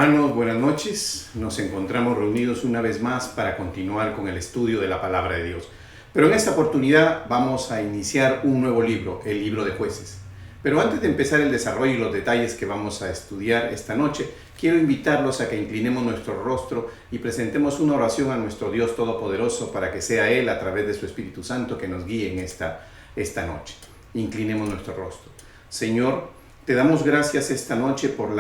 Hermanos, buenas noches. Nos encontramos reunidos una vez más para continuar con el estudio de la Palabra de Dios. Pero en esta oportunidad vamos a iniciar un nuevo libro, el libro de Jueces. Pero antes de empezar el desarrollo y los detalles que vamos a estudiar esta noche, quiero invitarlos a que inclinemos nuestro rostro y presentemos una oración a nuestro Dios Todopoderoso para que sea Él, a través de su Espíritu Santo, que nos guíe en esta noche. Inclinemos nuestro rostro. Señor, te damos gracias esta noche por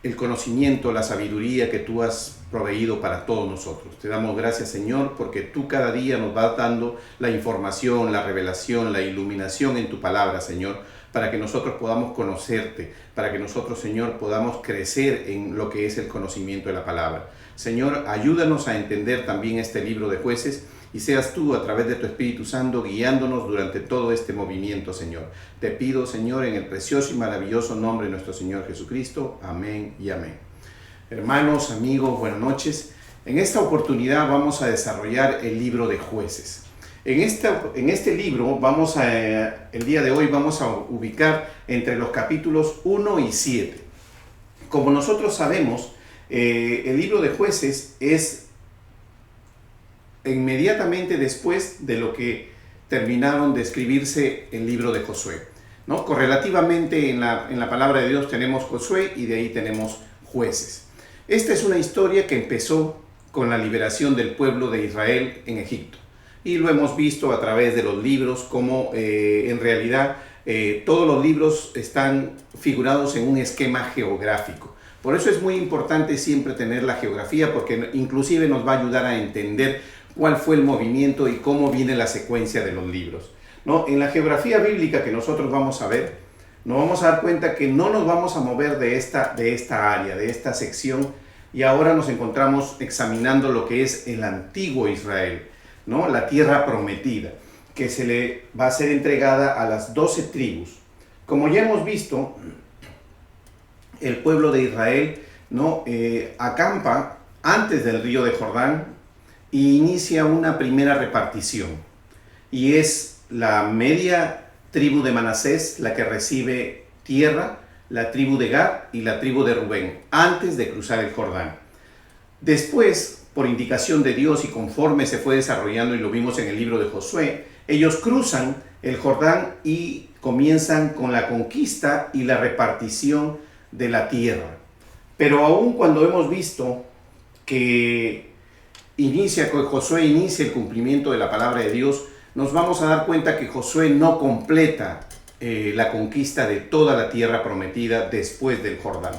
el conocimiento, la sabiduría que tú has proveído para todos nosotros. Te damos gracias, Señor, porque tú cada día nos vas dando la información, la revelación, la iluminación en tu palabra, Señor, para que nosotros podamos conocerte, para que nosotros, Señor, podamos crecer en lo que es el conocimiento de la palabra. Señor, ayúdanos a entender también este libro de Jueces y seas tú, a través de tu Espíritu Santo, guiándonos durante todo este movimiento, Señor. Te pido, Señor, en el precioso y maravilloso nombre de nuestro Señor Jesucristo. Amén y amén. Hermanos, amigos, buenas noches. En esta oportunidad vamos a desarrollar el libro de Jueces. En este libro, el día de hoy vamos a ubicar entre los capítulos 1 y 7. Como nosotros sabemos, el libro de Jueces es inmediatamente después de lo que terminaron de escribirse el libro de Josué, ¿no? Correlativamente en la palabra de Dios tenemos Josué y de ahí tenemos Jueces. Esta es una historia que empezó con la liberación del pueblo de Israel en Egipto. Y lo hemos visto a través de los libros, como en realidad todos los libros están figurados en un esquema geográfico. Por eso es muy importante siempre tener la geografía, porque inclusive nos va a ayudar a entender cuál fue el movimiento y cómo viene la secuencia de los libros, ¿no? En la geografía bíblica que nosotros vamos a ver, nos vamos a dar cuenta que no nos vamos a mover de esta área, de esta sección, y ahora nos encontramos examinando lo que es el antiguo Israel, ¿no? La tierra prometida, que se le va a ser entregada a las 12 tribus. Como ya hemos visto, el pueblo de Israel, ¿no? Acampa antes del río de Jordán y inicia una primera repartición. Y es la media tribu de Manasés la que recibe tierra, la tribu de Gad y la tribu de Rubén, antes de cruzar el Jordán. Después, por indicación de Dios y conforme se fue desarrollando, y lo vimos en el libro de Josué, ellos cruzan el Jordán y comienzan con la conquista y la repartición de la tierra. Pero aún cuando hemos visto que Josué inicia el cumplimiento de la palabra de Dios, nos vamos a dar cuenta que Josué no completa la conquista de toda la tierra prometida después del Jordán.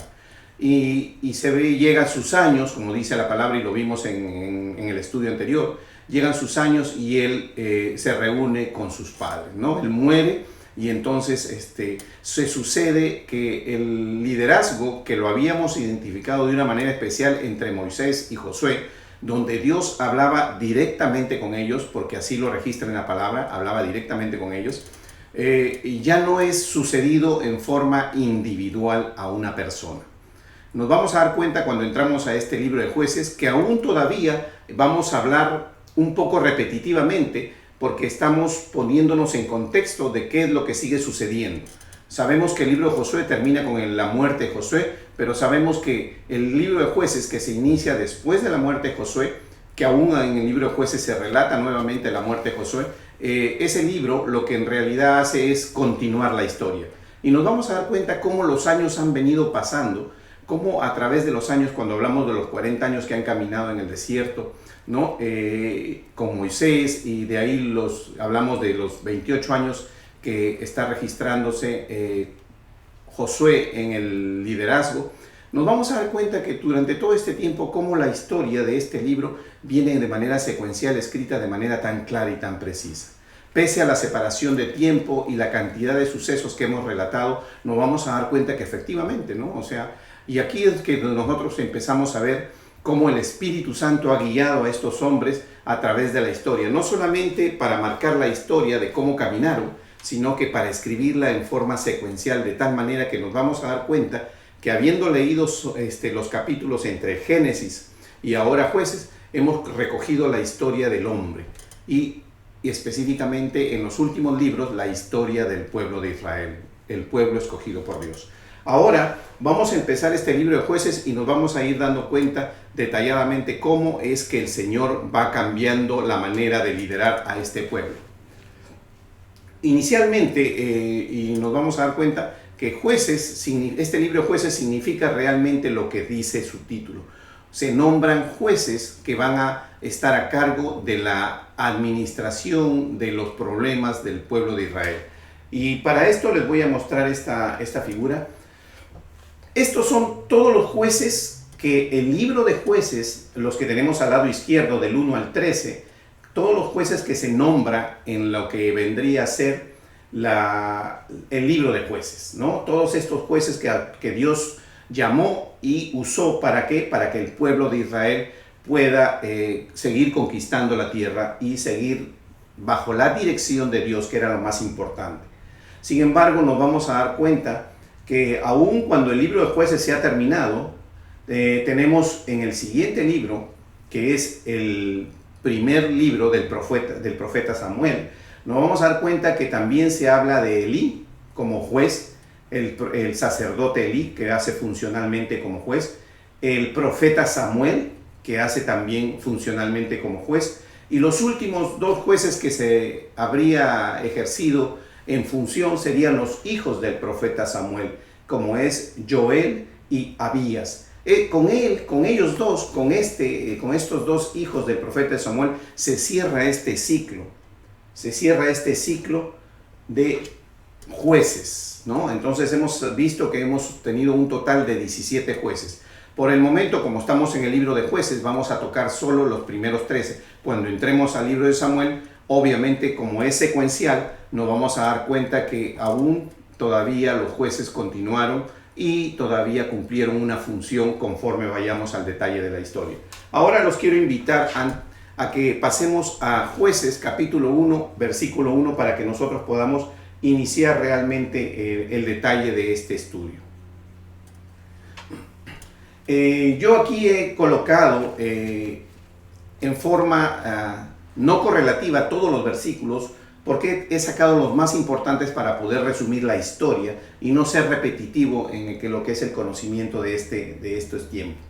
Y llega sus años, como dice la palabra y lo vimos en el estudio anterior, llegan sus años y él se reúne con sus padres, ¿no? Él muere y entonces se sucede que el liderazgo que lo habíamos identificado de una manera especial entre Moisés y Josué, donde Dios hablaba directamente con ellos, porque así lo registra en la palabra, hablaba directamente con ellos, y ya no es sucedido en forma individual a una persona. Nos vamos a dar cuenta cuando entramos a este libro de Jueces que aún todavía vamos a hablar un poco repetitivamente, porque estamos poniéndonos en contexto de qué es lo que sigue sucediendo. Sabemos que el libro de Josué termina con la muerte de Josué, pero sabemos que el libro de Jueces, que se inicia después de la muerte de Josué, que aún en el libro de Jueces se relata nuevamente la muerte de Josué, ese libro lo que en realidad hace es continuar la historia. Y nos vamos a dar cuenta cómo los años han venido pasando, cómo a través de los años, cuando hablamos de los 40 años que han caminado en el desierto, ¿no? Con Moisés, y de ahí hablamos de los 28 años que está registrándose Josué en el liderazgo, nos vamos a dar cuenta que durante todo este tiempo, cómo la historia de este libro viene de manera secuencial, escrita de manera tan clara y tan precisa. Pese a la separación de tiempo y la cantidad de sucesos que hemos relatado, nos vamos a dar cuenta que efectivamente, ¿no? O sea, y aquí es que nosotros empezamos a ver cómo el Espíritu Santo ha guiado a estos hombres a través de la historia, no solamente para marcar la historia de cómo caminaron, sino que para escribirla en forma secuencial, de tal manera que nos vamos a dar cuenta que, habiendo leído los capítulos entre Génesis y ahora Jueces, hemos recogido la historia del hombre y específicamente en los últimos libros la historia del pueblo de Israel, el pueblo escogido por Dios. Ahora vamos a empezar este libro de Jueces y nos vamos a ir dando cuenta detalladamente cómo es que el Señor va cambiando la manera de liderar a este pueblo. Inicialmente, y nos vamos a dar cuenta que Jueces, este libro de Jueces significa realmente lo que dice su título. Se nombran jueces que van a estar a cargo de la administración de los problemas del pueblo de Israel. Y para esto les voy a mostrar esta figura. Estos son todos los jueces que el libro de Jueces, los que tenemos al lado izquierdo del 1 al 13, todos los jueces que se nombra en lo que vendría a ser el libro de Jueces, ¿no? Todos estos jueces que Dios llamó y usó, ¿para qué? Para que el pueblo de Israel pueda seguir conquistando la tierra y seguir bajo la dirección de Dios, que era lo más importante. Sin embargo, nos vamos a dar cuenta que aun cuando el libro de Jueces se ha terminado, tenemos en el siguiente libro, que es el primer libro del profeta Samuel, nos vamos a dar cuenta que también se habla de Elí como juez, el sacerdote Elí, que hace funcionalmente como juez, el profeta Samuel, que hace también funcionalmente como juez, y los últimos dos jueces que se habría ejercido en función serían los hijos del profeta Samuel, como es Joel y Abías. Con ellos dos, con estos dos hijos del profeta Samuel, se cierra este ciclo. Se cierra este ciclo de jueces, ¿no? Entonces hemos visto que hemos tenido un total de 17 jueces. Por el momento, como estamos en el libro de Jueces, vamos a tocar solo los primeros 13. Cuando entremos al libro de Samuel, obviamente como es secuencial, nos vamos a dar cuenta que aún todavía los jueces continuaron y todavía cumplieron una función conforme vayamos al detalle de la historia. Ahora los quiero invitar a que pasemos a Jueces capítulo 1, versículo 1, para que nosotros podamos iniciar realmente el detalle de este estudio. Yo aquí he colocado en forma no correlativa todos los versículos, porque he sacado los más importantes para poder resumir la historia y no ser repetitivo en lo que es el conocimiento de estos tiempos.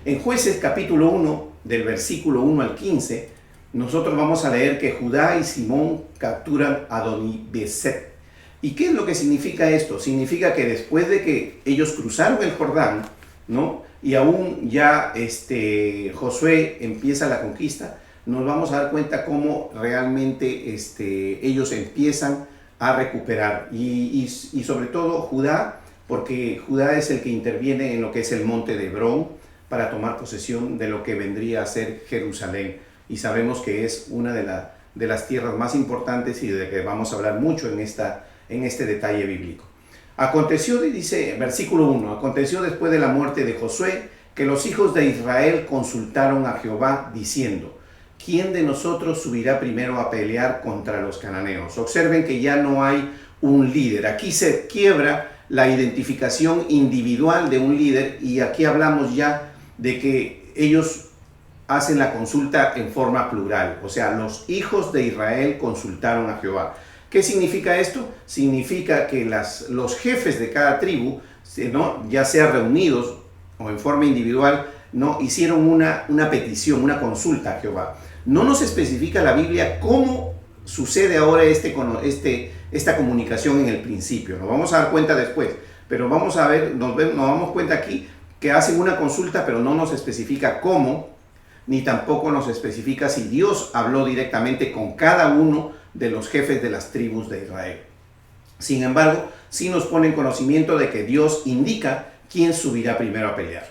En Jueces capítulo 1, del versículo 1 al 15, nosotros vamos a leer que Judá y Simón capturan a Adoni-Beset. ¿Y qué es lo que significa esto? Significa que después de que ellos cruzaron el Jordán, ¿no? Y aún ya Josué empieza la conquista, nos vamos a dar cuenta cómo realmente ellos empiezan a recuperar. Y sobre todo Judá, porque Judá es el que interviene en lo que es el monte de Hebrón para tomar posesión de lo que vendría a ser Jerusalén. Y sabemos que es una de las tierras más importantes y de que vamos a hablar mucho en este detalle bíblico. Aconteció, dice versículo 1, aconteció después de la muerte de Josué que los hijos de Israel consultaron a Jehová diciendo: ¿quién de nosotros subirá primero a pelear contra los cananeos? Observen que ya no hay un líder. Aquí se quiebra la identificación individual de un líder y aquí hablamos ya de que ellos hacen la consulta en forma plural. O sea, los hijos de Israel consultaron a Jehová. ¿Qué significa esto? Significa que los jefes de cada tribu, ¿no?, ya sea reunidos o en forma individual, ¿no?, hicieron una petición, una consulta a Jehová. No nos especifica la Biblia cómo sucede ahora esta comunicación en el principio. Nos vamos a dar cuenta después, pero vamos a ver, nos damos cuenta aquí que hacen una consulta, pero no nos especifica cómo, ni tampoco nos especifica si Dios habló directamente con cada uno de los jefes de las tribus de Israel. Sin embargo, sí nos pone en conocimiento de que Dios indica quién subirá primero a pelear.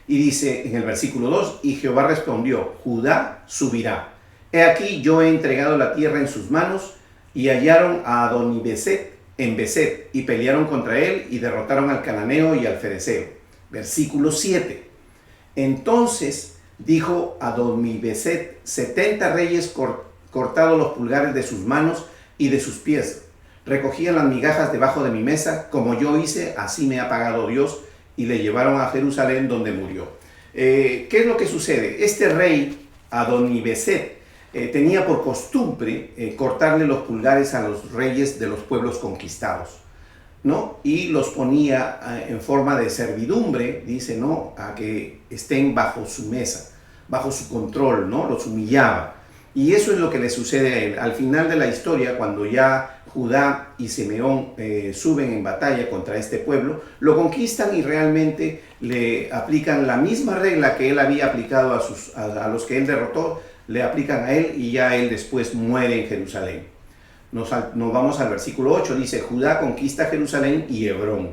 Y dice en el versículo 2, y Jehová respondió: Judá subirá. He aquí yo he entregado la tierra en sus manos. Y hallaron a Adoni-Beset en Beset, y pelearon contra él, y derrotaron al cananeo y al fereceo. Versículo 7. Entonces dijo Adoni-Beset: 70 reyes cortados los pulgares de sus manos y de sus pies, recogían las migajas debajo de mi mesa, como yo hice, así me ha pagado Dios, y le llevaron a Jerusalén, donde murió. ¿Qué es lo que sucede? Este rey Adoni-Beset tenía por costumbre cortarle los pulgares a los reyes de los pueblos conquistados. ¿no? Y los ponía en forma de servidumbre, dice, ¿no? A que estén bajo su mesa, bajo su control, ¿no? Los humillaba. Y eso es lo que le sucede a él. Al final de la historia, cuando ya Judá y Simeón suben en batalla contra este pueblo, lo conquistan y realmente le aplican la misma regla que él había aplicado a los que él derrotó, le aplican a él, y ya él después muere en Jerusalén. Nos vamos al versículo 8, dice: Judá conquista Jerusalén y Hebrón.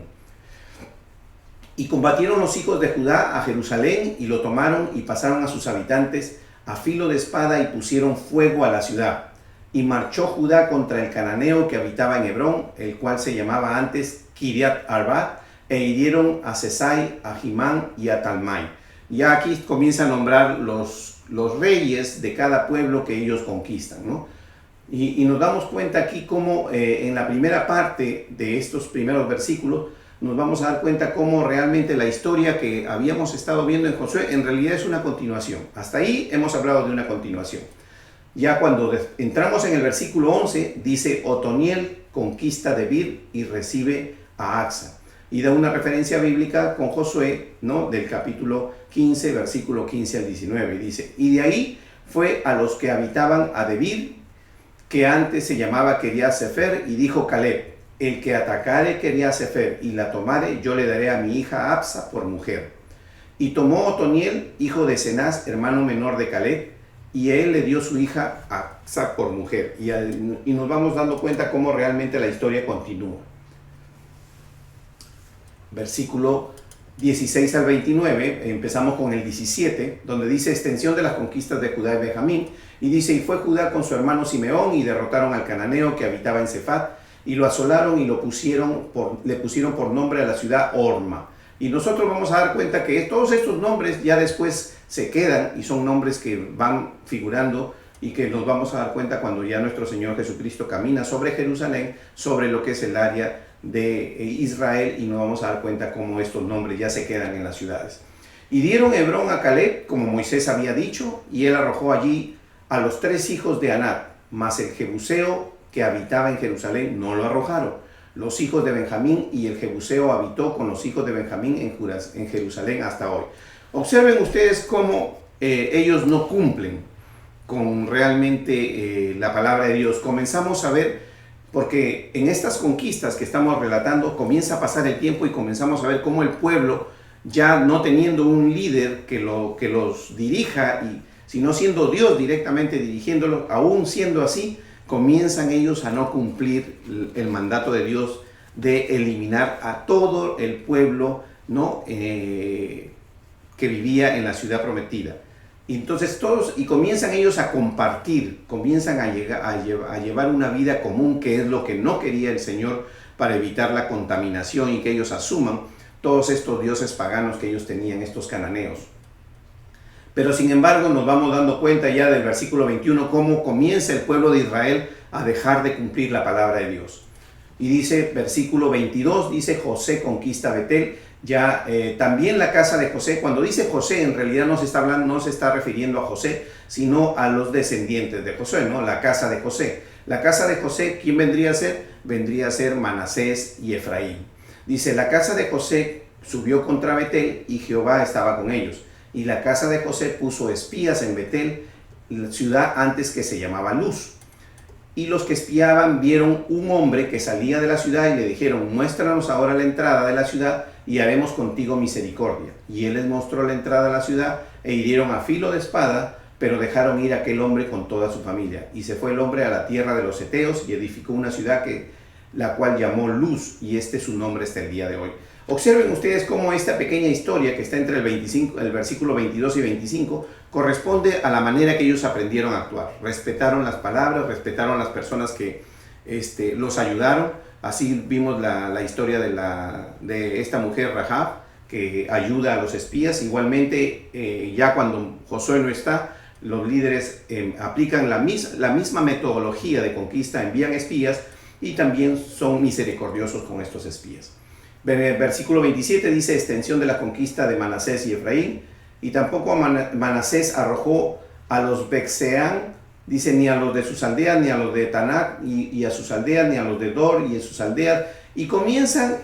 Y combatieron los hijos de Judá a Jerusalén y lo tomaron y pasaron a sus habitantes a filo de espada y pusieron fuego a la ciudad. Y marchó Judá contra el cananeo que habitaba en Hebrón, el cual se llamaba antes Kiriat Arba, e hirieron a Sesai, a Jimán y a Talmai. Ya aquí comienza a nombrar los reyes de cada pueblo que ellos conquistan, ¿no? Y nos damos cuenta aquí cómo en la primera parte de estos primeros versículos nos vamos a dar cuenta cómo realmente la historia que habíamos estado viendo en Josué en realidad es una continuación. Hasta ahí hemos hablado de una continuación. Ya cuando entramos en el versículo 11, dice: Otoniel conquista Debir y recibe a Axa. Y da una referencia bíblica con Josué, ¿no? Del capítulo 15, versículo 15 al 19. Dice: y de ahí fue a los que habitaban a Debir, que antes se llamaba Kiriat Sefer, y dijo Caleb: el que atacare Kiriat Sefer y la tomare, yo le daré a mi hija Absa por mujer. Y tomó Otoniel, hijo de Cenaz, hermano menor de Caleb, y él le dio su hija Absa por mujer. Y nos vamos dando cuenta cómo realmente la historia continúa. Versículo 16 al 29, empezamos con el 17, donde dice: extensión de las conquistas de Judá y Benjamín. Y dice: y fue Judá con su hermano Simeón y derrotaron al cananeo que habitaba en Cefat, y lo asolaron y le pusieron por nombre a la ciudad Orma. Y nosotros vamos a dar cuenta que todos estos nombres ya después se quedan y son nombres que van figurando y que nos vamos a dar cuenta cuando ya nuestro Señor Jesucristo camina sobre Jerusalén, sobre lo que es el área de Israel, y nos vamos a dar cuenta cómo estos nombres ya se quedan en las ciudades. Y dieron Hebrón a Caleb, como Moisés había dicho, y él arrojó allí a los 3 hijos de Anat, mas el jebuseo que habitaba en Jerusalén no lo arrojaron. Los hijos de Benjamín, y el jebuseo habitó con los hijos de Benjamín en Jerusalén hasta hoy. Observen ustedes cómo ellos no cumplen con realmente la palabra de Dios. Comenzamos a ver, porque en estas conquistas que estamos relatando comienza a pasar el tiempo y comenzamos a ver cómo el pueblo, ya no teniendo un líder que los dirija, sino siendo Dios directamente dirigiéndolos, aún siendo así, comienzan ellos a no cumplir el mandato de Dios de eliminar a todo el pueblo, ¿no? Que vivía en la ciudad prometida. Y entonces comienzan ellos a compartir, comienzan a llevar una vida común, que es lo que no quería el Señor, para evitar la contaminación y que ellos asuman todos estos dioses paganos que ellos tenían, estos cananeos. Pero sin embargo nos vamos dando cuenta ya del versículo 21 cómo comienza el pueblo de Israel a dejar de cumplir la palabra de Dios. Y dice, versículo 22, dice: José conquista Betel. Ya también la casa de José, cuando dice José, en realidad no se está refiriendo a José, sino a los descendientes de José, ¿no? La casa de José. La casa de José, ¿quién vendría a ser? Vendría a ser Manasés y Efraín. Dice: la casa de José subió contra Betel y Jehová estaba con ellos. Y la casa de José puso espías en Betel, la ciudad antes que se llamaba Luz. Y los que espiaban vieron un hombre que salía de la ciudad y le dijeron: muéstranos ahora la entrada de la ciudad y haremos contigo misericordia. Y él les mostró la entrada a la ciudad e hirieron a filo de espada, pero dejaron ir a aquel hombre con toda su familia. Y se fue el hombre a la tierra de los heteos y edificó una ciudad la cual llamó Luz, y este es su nombre hasta el día de hoy. Observen ustedes cómo esta pequeña historia que está entre el versículo 22 y 25 corresponde a la manera que ellos aprendieron a actuar. Respetaron las palabras, respetaron las personas que los ayudaron. Así vimos la historia de esta mujer Rahab, que ayuda a los espías. Igualmente, ya cuando Josué no está, los líderes aplican la misma metodología de conquista, envían espías y también son misericordiosos con estos espías. Versículo 27 dice: extensión de la conquista de Manasés y Efraín. Y tampoco Manasés arrojó a los Bexeán, dice, ni a los de sus aldeas, ni a los de Tanac y a sus aldeas, ni a los de Dor y en sus aldeas, Y comienza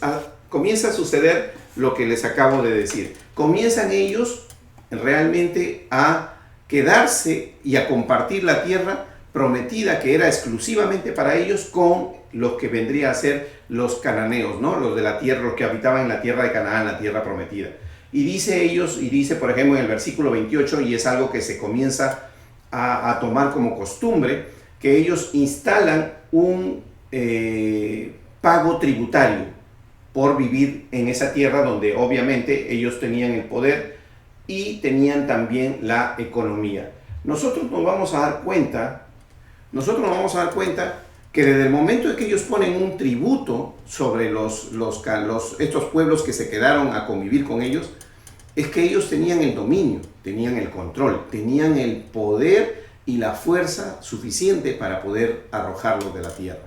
a suceder lo que les acabo de decir. Comienzan ellos realmente a quedarse y a compartir la tierra prometida, que era exclusivamente para ellos, con los que vendría a ser los cananeos, ¿no? Los de la tierra, los que habitaban en la tierra de Canaán, la tierra prometida. Y dice por ejemplo en el versículo 28, y es algo que se comienza a tomar como costumbre, que ellos instalan un pago tributario por vivir en esa tierra donde obviamente ellos tenían el poder y tenían también la economía. Nosotros nos vamos a dar cuenta que desde el momento en que ellos ponen un tributo sobre estos pueblos que se quedaron a convivir con ellos, es que ellos tenían el dominio, tenían el control, tenían el poder y la fuerza suficiente para poder arrojarlos de la tierra.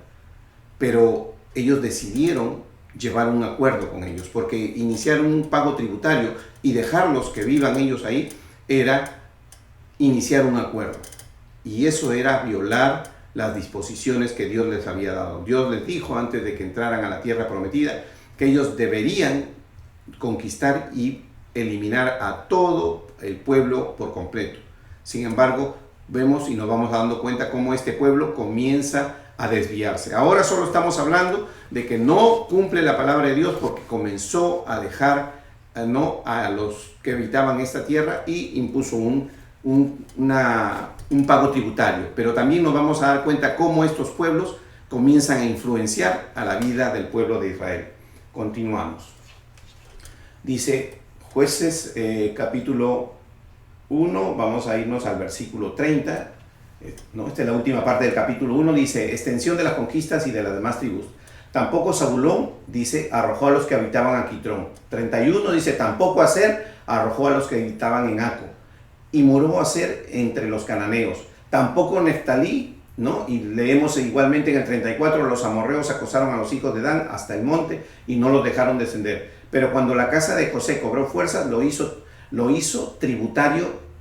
Pero ellos decidieron llevar un acuerdo con ellos, porque iniciar un pago tributario y dejarlos que vivan ellos ahí era iniciar un acuerdo. Y eso era violar las disposiciones que Dios les había dado. Dios les dijo antes de que entraran a la tierra prometida que ellos deberían conquistar y eliminar a todo el pueblo por completo. Sin embargo, vemos y nos vamos dando cuenta cómo este pueblo comienza a desviarse. Ahora solo estamos hablando de que no cumple la palabra de Dios porque comenzó a dejar a los que habitaban esta tierra y impuso un pago tributario. Pero también nos vamos a dar cuenta cómo estos pueblos comienzan a influenciar a la vida del pueblo de Israel. Continuamos. Dice Jueces capítulo 1, vamos a irnos al versículo 30. Esta es la última parte del capítulo 1, dice, extensión de las conquistas y de las demás tribus. Tampoco Zabulón, dice, arrojó a los que habitaban a Quitrón. 31 dice, tampoco Aser arrojó a los que habitaban en Aco. Y moró Aser entre los cananeos. Tampoco Neftalí, ¿no? Y leemos igualmente en el 34, los amorreos acosaron a los hijos de Dan hasta el monte y no los dejaron descender. Pero cuando la casa de José cobró fuerzas, lo hizo tributario,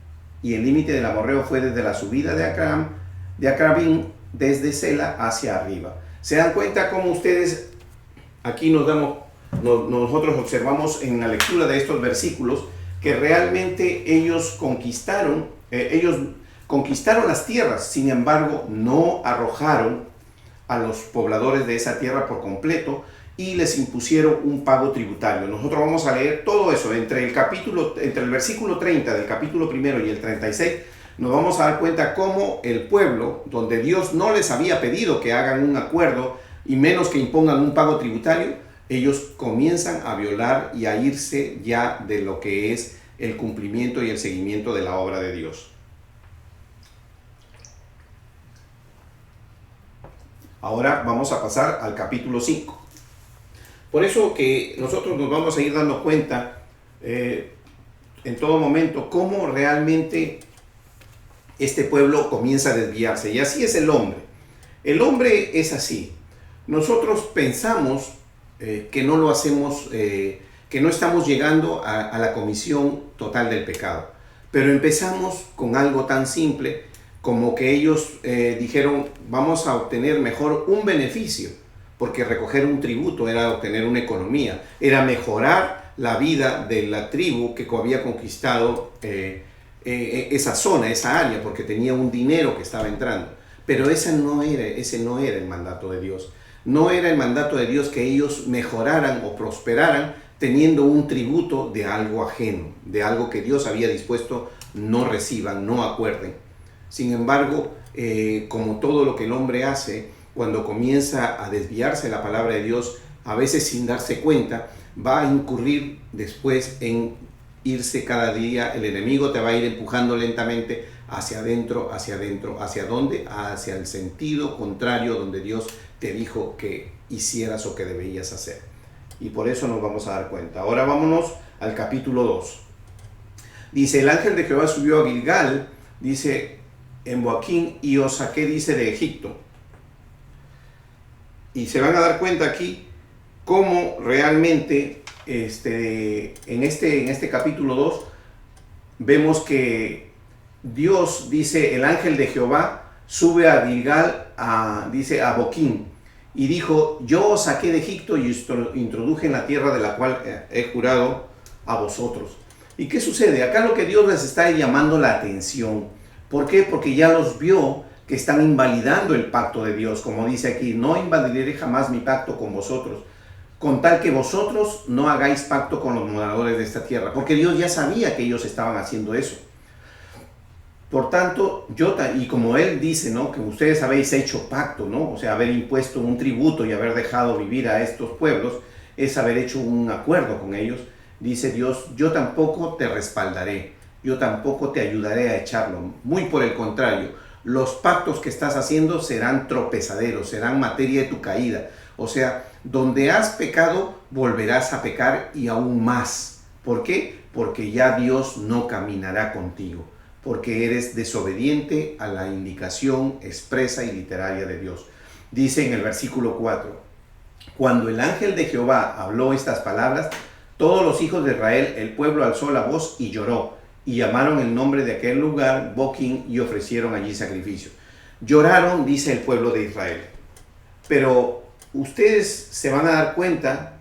y el límite del amorreo fue desde la subida de Acrabín, desde Sela hacia arriba. ¿Se dan cuenta cómo ustedes aquí nosotros observamos en la lectura de estos versículos que realmente ellos conquistaron las tierras, sin embargo no arrojaron a los pobladores de esa tierra por completo y les impusieron un pago tributario? Nosotros vamos a leer todo eso entre el versículo 30 del capítulo 1 y el 36. Nos vamos a dar cuenta cómo el pueblo, donde Dios no les había pedido que hagan un acuerdo y menos que impongan un pago tributario, ellos comienzan a violar y a irse ya de lo que es el cumplimiento y el seguimiento de la obra de Dios. Ahora vamos a pasar al capítulo 5. Por eso que nosotros nos vamos a ir dando cuenta en todo momento cómo realmente este pueblo comienza a desviarse. Y así es el hombre. El hombre es así. Nosotros pensamos que no lo hacemos, que no estamos llegando a la comisión total del pecado. Pero empezamos con algo tan simple como que ellos dijeron, vamos a obtener mejor un beneficio, porque recoger un tributo era obtener una economía, era mejorar la vida de la tribu que había conquistado esa zona, esa área, porque tenía un dinero que estaba entrando. Pero ese no era el mandato de Dios. No era el mandato de Dios que ellos mejoraran o prosperaran teniendo un tributo de algo ajeno, de algo que Dios había dispuesto, no reciban, no acuerden. Sin embargo, como todo lo que el hombre hace, cuando comienza a desviarse de la palabra de Dios, a veces sin darse cuenta, va a incurrir después en irse cada día. El enemigo te va a ir empujando lentamente hacia adentro. ¿Hacia dónde? Hacia el sentido contrario donde Dios te dijo que hicieras o que debías hacer. Y por eso nos vamos a dar cuenta. Ahora vámonos al capítulo 2. Dice, el ángel de Jehová subió a Gilgal, dice, en Boaquín, y os saqué, dice, de Egipto. Y se van a dar cuenta aquí cómo realmente en este capítulo 2 vemos que Dios, dice, el ángel de Jehová sube a Gilgal, dice, a Boquín. y dijo: yo os saqué de Egipto y os introduje en la tierra de la cual he jurado a vosotros. ¿Y qué sucede? Acá lo que Dios les está llamando la atención. ¿Por qué? Porque ya los vio que están invalidando el pacto de Dios, como dice aquí: no invalidaré jamás mi pacto con vosotros, con tal que vosotros no hagáis pacto con los moradores de esta tierra, porque Dios ya sabía que ellos estaban haciendo eso. Por tanto, y como Él dice, ¿no?, que ustedes habéis hecho pacto, ¿no?, o sea, haber impuesto un tributo y haber dejado vivir a estos pueblos, es haber hecho un acuerdo con ellos. Dice Dios: yo tampoco te respaldaré, yo tampoco te ayudaré a echarlo. Muy por el contrario, los pactos que estás haciendo serán tropezaderos, serán materia de tu caída. O sea, donde has pecado, volverás a pecar y aún más. ¿Por qué? Porque ya Dios no caminará contigo, porque eres desobediente a la indicación expresa y literaria de Dios. Dice en el versículo 4: cuando el ángel de Jehová habló estas palabras, todos los hijos de Israel, el pueblo, alzó la voz y lloró, y llamaron el nombre de aquel lugar Boquim, y ofrecieron allí sacrificio. Lloraron, dice el pueblo de Israel. Pero ustedes se van a dar cuenta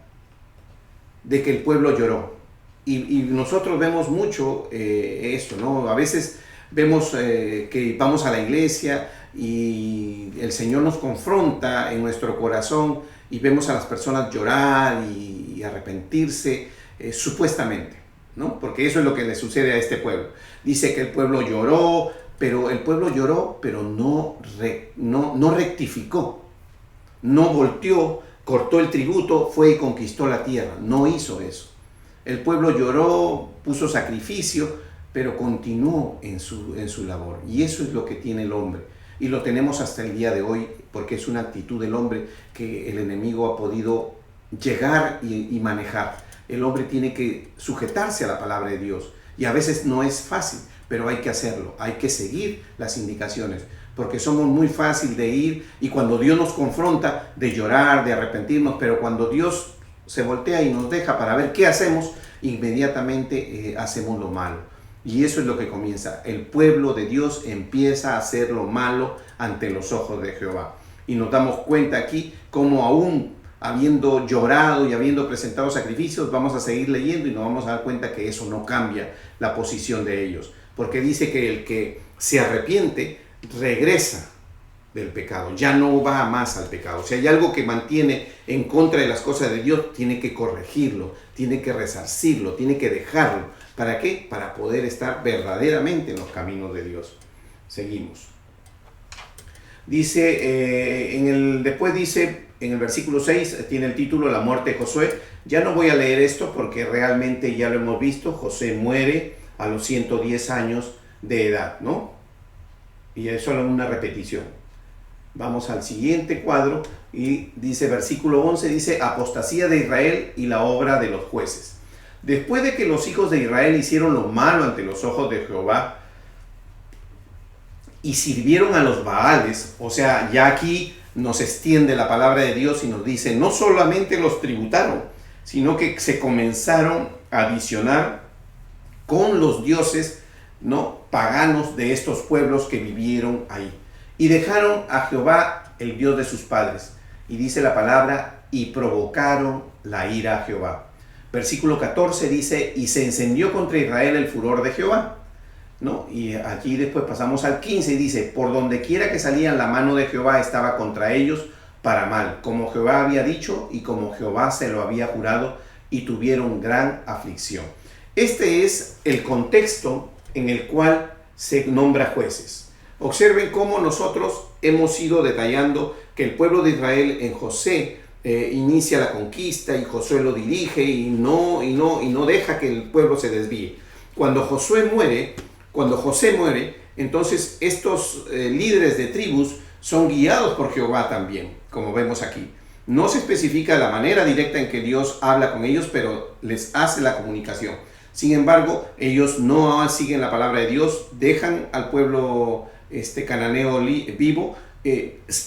de que el pueblo lloró. Y nosotros vemos mucho esto, ¿no? A veces vemos que vamos a la iglesia y el Señor nos confronta en nuestro corazón y vemos a las personas llorar y arrepentirse, supuestamente, ¿no? Porque eso es lo que le sucede a este pueblo. Dice que el pueblo lloró, pero no rectificó, no volteó, cortó el tributo, fue y conquistó la tierra. No hizo eso. El pueblo lloró, puso sacrificio, pero continuó en su labor. Y eso es lo que tiene el hombre. Y lo tenemos hasta el día de hoy, porque es una actitud del hombre que el enemigo ha podido llegar y manejar. El hombre tiene que sujetarse a la palabra de Dios. Y a veces no es fácil, pero hay que hacerlo. Hay que seguir las indicaciones, porque somos muy fácil de ir y cuando Dios nos confronta, de llorar, de arrepentirnos, pero cuando Dios se voltea y nos deja para ver qué hacemos, inmediatamente hacemos lo malo. Y eso es lo que comienza. El pueblo de Dios empieza a hacer lo malo ante los ojos de Jehová. Y nos damos cuenta aquí cómo aún habiendo llorado y habiendo presentado sacrificios, vamos a seguir leyendo y nos vamos a dar cuenta que eso no cambia la posición de ellos. Porque dice que el que se arrepiente regresa del pecado, ya no va más al pecado. Si hay algo que mantiene en contra de las cosas de Dios, tiene que corregirlo, tiene que resarcirlo, tiene que dejarlo. ¿Para qué? Para poder estar verdaderamente en los caminos de Dios. Seguimos. Dice, después dice, en el versículo 6, tiene el título La muerte de Josué. Ya no voy a leer esto porque realmente ya lo hemos visto. José muere a los 110 años de edad, ¿no? Y es solo una repetición. Vamos al siguiente cuadro y dice, versículo 11, dice: apostasía de Israel y la obra de los jueces. Después de que los hijos de Israel hicieron lo malo ante los ojos de Jehová y sirvieron a los Baales, o sea, ya aquí nos extiende la palabra de Dios y nos dice, no solamente los tributaron, sino que se comenzaron a adicionar con los dioses, ¿no?, paganos de estos pueblos que vivieron ahí. Y dejaron a Jehová, el Dios de sus padres. Y dice la palabra, y provocaron la ira a Jehová. Versículo 14 dice, y se encendió contra Israel el furor de Jehová, ¿no? Y aquí después pasamos al 15 y dice, por donde quiera que salían, la mano de Jehová estaba contra ellos para mal, como Jehová había dicho y como Jehová se lo había jurado, y tuvieron gran aflicción. Este es el contexto en el cual se nombra jueces. Observen cómo nosotros hemos ido detallando que el pueblo de Israel en José inicia la conquista y Josué lo dirige y no deja que el pueblo se desvíe. Cuando José muere, entonces estos líderes de tribus son guiados por Jehová también, como vemos aquí. No se especifica la manera directa en que Dios habla con ellos, pero les hace la comunicación. Sin embargo, ellos no siguen la palabra de Dios, dejan al pueblo cananeo vivo,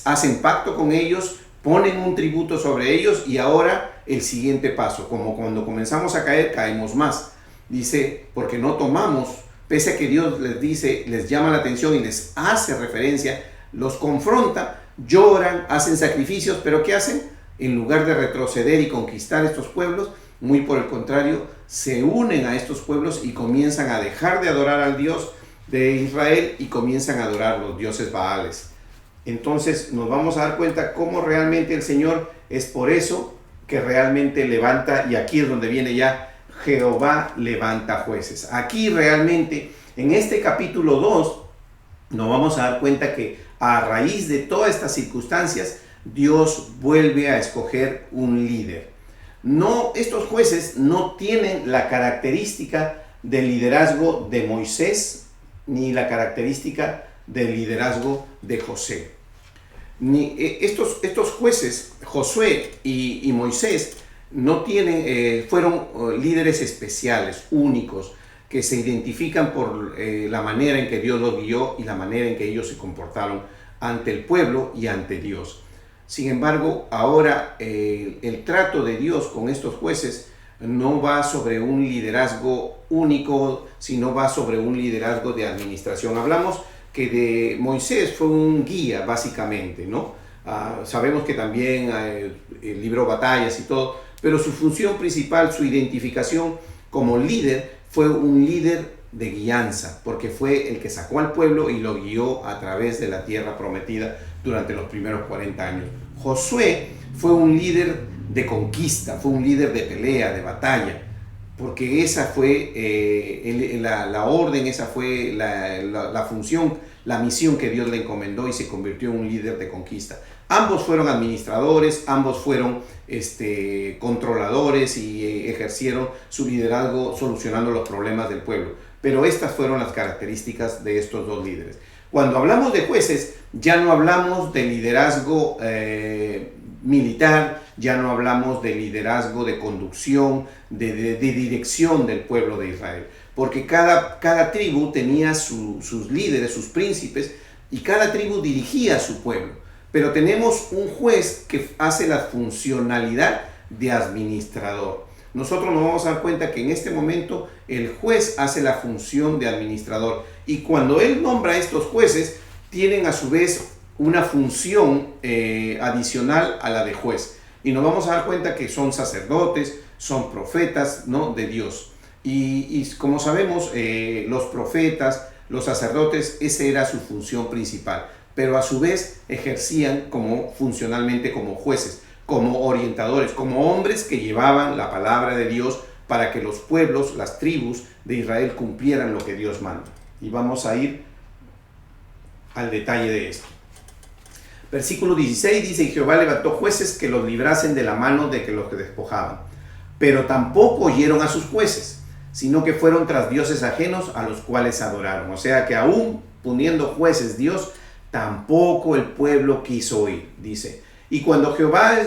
hacen pacto con ellos, ponen un tributo sobre ellos y ahora el siguiente paso, como cuando comenzamos a caer, caemos más. Dice, porque no tomamos, pese a que Dios les dice, les llama la atención y les hace referencia, los confronta, lloran, hacen sacrificios, pero ¿qué hacen? En lugar de retroceder y conquistar estos pueblos, muy por el contrario, se unen a estos pueblos y comienzan a dejar de adorar al Dios de Israel y comienzan a adorar los dioses Baales. Entonces nos vamos a dar cuenta cómo realmente el Señor es por eso que realmente levanta, y aquí es donde viene ya, Jehová levanta jueces. Aquí realmente, en este capítulo 2, nos vamos a dar cuenta que a raíz de todas estas circunstancias, Dios vuelve a escoger un líder. No, estos jueces no tienen la característica del liderazgo de Moisés, ni la característica del liderazgo de José. Estos jueces, Josué y Moisés, no tienen, fueron líderes especiales, únicos, que se identifican por la manera en que Dios los guió y la manera en que ellos se comportaron ante el pueblo y ante Dios. Sin embargo, ahora el trato de Dios con estos jueces no va sobre un liderazgo único, sino va sobre un liderazgo de administración. Hablamos que de Moisés fue un guía, básicamente, ¿no? Sabemos que también libró batallas y todo, pero su función principal, su identificación como líder, fue un líder de guianza, porque fue el que sacó al pueblo y lo guió a través de la tierra prometida durante los primeros 40 años. Josué fue un líder de conquista, fue un líder de pelea, de batalla, porque esa fue la orden, esa fue la función, la misión que Dios le encomendó, y se convirtió en un líder de conquista. Ambos fueron administradores, ambos fueron controladores y ejercieron su liderazgo solucionando los problemas del pueblo. Pero estas fueron las características de estos dos líderes. Cuando hablamos de jueces, ya no hablamos de liderazgo militar, ya no hablamos de liderazgo de conducción, de dirección del pueblo de Israel. Porque cada tribu tenía sus líderes, sus príncipes, y cada tribu dirigía a su pueblo. Pero tenemos un juez que hace la funcionalidad de administrador. Nosotros nos vamos a dar cuenta que en este momento el juez hace la función de administrador. Y cuando él nombra a estos jueces, tienen a su vez una función adicional a la de juez. Y nos vamos a dar cuenta que son sacerdotes, son profetas, ¿no?, de Dios. Y como sabemos, los profetas, los sacerdotes, esa era su función principal. Pero a su vez ejercían funcionalmente como jueces, como orientadores, como hombres que llevaban la palabra de Dios para que los pueblos, las tribus de Israel cumplieran lo que Dios manda. Y vamos a ir al detalle de esto. Versículo 16 dice: y Jehová levantó jueces que los librasen de la mano de los que despojaban. Pero tampoco oyeron a sus jueces, sino que fueron tras dioses ajenos a los cuales adoraron. O sea que aún poniendo jueces Dios, tampoco el pueblo quiso oír, dice. Y cuando Jehová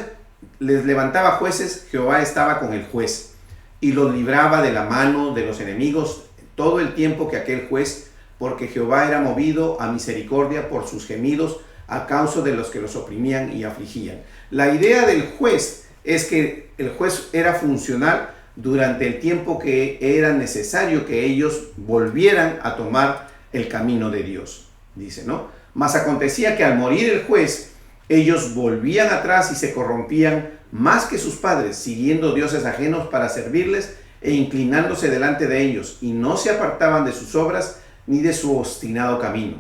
les levantaba jueces, Jehová estaba con el juez y los libraba de la mano de los enemigos todo el tiempo que aquel juez, porque Jehová era movido a misericordia por sus gemidos a causa de los que los oprimían y afligían. La idea del juez es que el juez era funcional durante el tiempo que era necesario que ellos volvieran a tomar el camino de Dios, dice, ¿no? Mas acontecía que al morir el juez, ellos volvían atrás y se corrompían más que sus padres, siguiendo dioses ajenos para servirles e inclinándose delante de ellos, y no se apartaban de sus obras ni de su obstinado camino.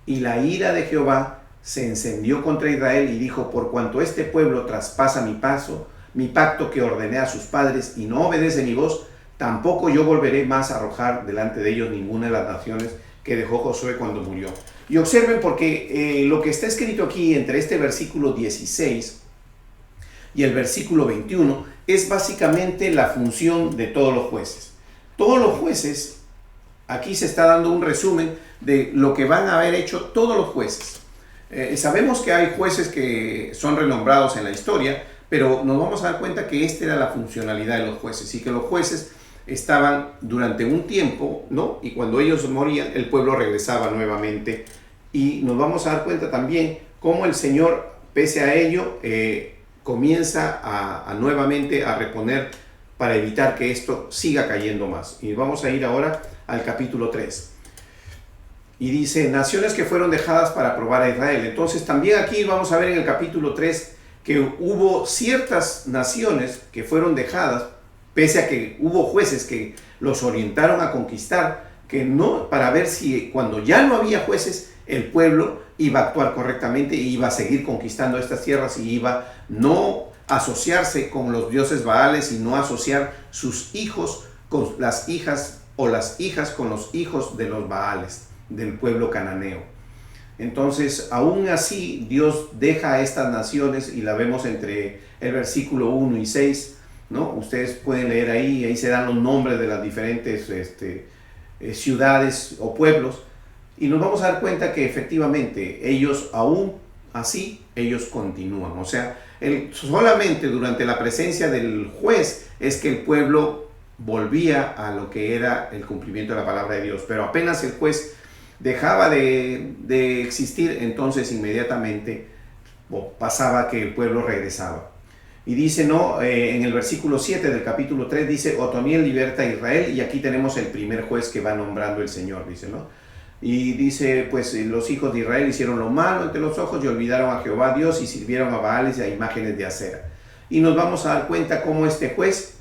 Y la ira de Jehová se encendió contra Israel y dijo: por cuanto este pueblo traspasa mi pacto que ordené a sus padres, y no obedece mi voz, tampoco yo volveré más a arrojar delante de ellos ninguna de las naciones que dejó Josué cuando murió. Y observen, porque lo que está escrito aquí entre este versículo 16 y el versículo 21 es básicamente la función de todos los jueces. Todos los jueces, aquí se está dando un resumen de lo que van a haber hecho todos los jueces. Sabemos que hay jueces que son renombrados en la historia, pero nos vamos a dar cuenta que esta era la funcionalidad de los jueces, y que los jueces estaban durante un tiempo, ¿no? Y cuando ellos morían, el pueblo regresaba nuevamente. Y nos vamos a dar cuenta también cómo el Señor, pese a ello, comienza a nuevamente a reponer para evitar que esto siga cayendo más. Y vamos a ir ahora al capítulo 3. Y dice, naciones que fueron dejadas para probar a Israel. Entonces también aquí vamos a ver en el capítulo 3 que hubo ciertas naciones que fueron dejadas, pese a que hubo jueces que los orientaron a conquistar, que no, para ver si cuando ya no había jueces, el pueblo iba a actuar correctamente y iba a seguir conquistando estas tierras y iba no asociarse con los dioses baales y no asociar sus hijos con las hijas o las hijas con los hijos de los baales del pueblo cananeo. Entonces, aún así, Dios deja a estas naciones y la vemos entre el versículo 1 y 6, ¿no? Ustedes pueden leer ahí se dan los nombres de las diferentes ciudades o pueblos, y nos vamos a dar cuenta que efectivamente ellos aún así, ellos continúan. O sea, solamente durante la presencia del juez es que el pueblo volvía a lo que era el cumplimiento de la palabra de Dios, pero apenas el juez dejaba de existir, entonces inmediatamente pasaba que el pueblo regresaba. Y dice, ¿no? En el versículo 7 del capítulo 3 dice, Otoniel liberta a Israel, y aquí tenemos el primer juez que va nombrando el Señor, dice, ¿no? Y dice, pues los hijos de Israel hicieron lo malo ante los ojos y olvidaron a Jehová Dios y sirvieron a Baales y a imágenes de acera. Y nos vamos a dar cuenta cómo este juez,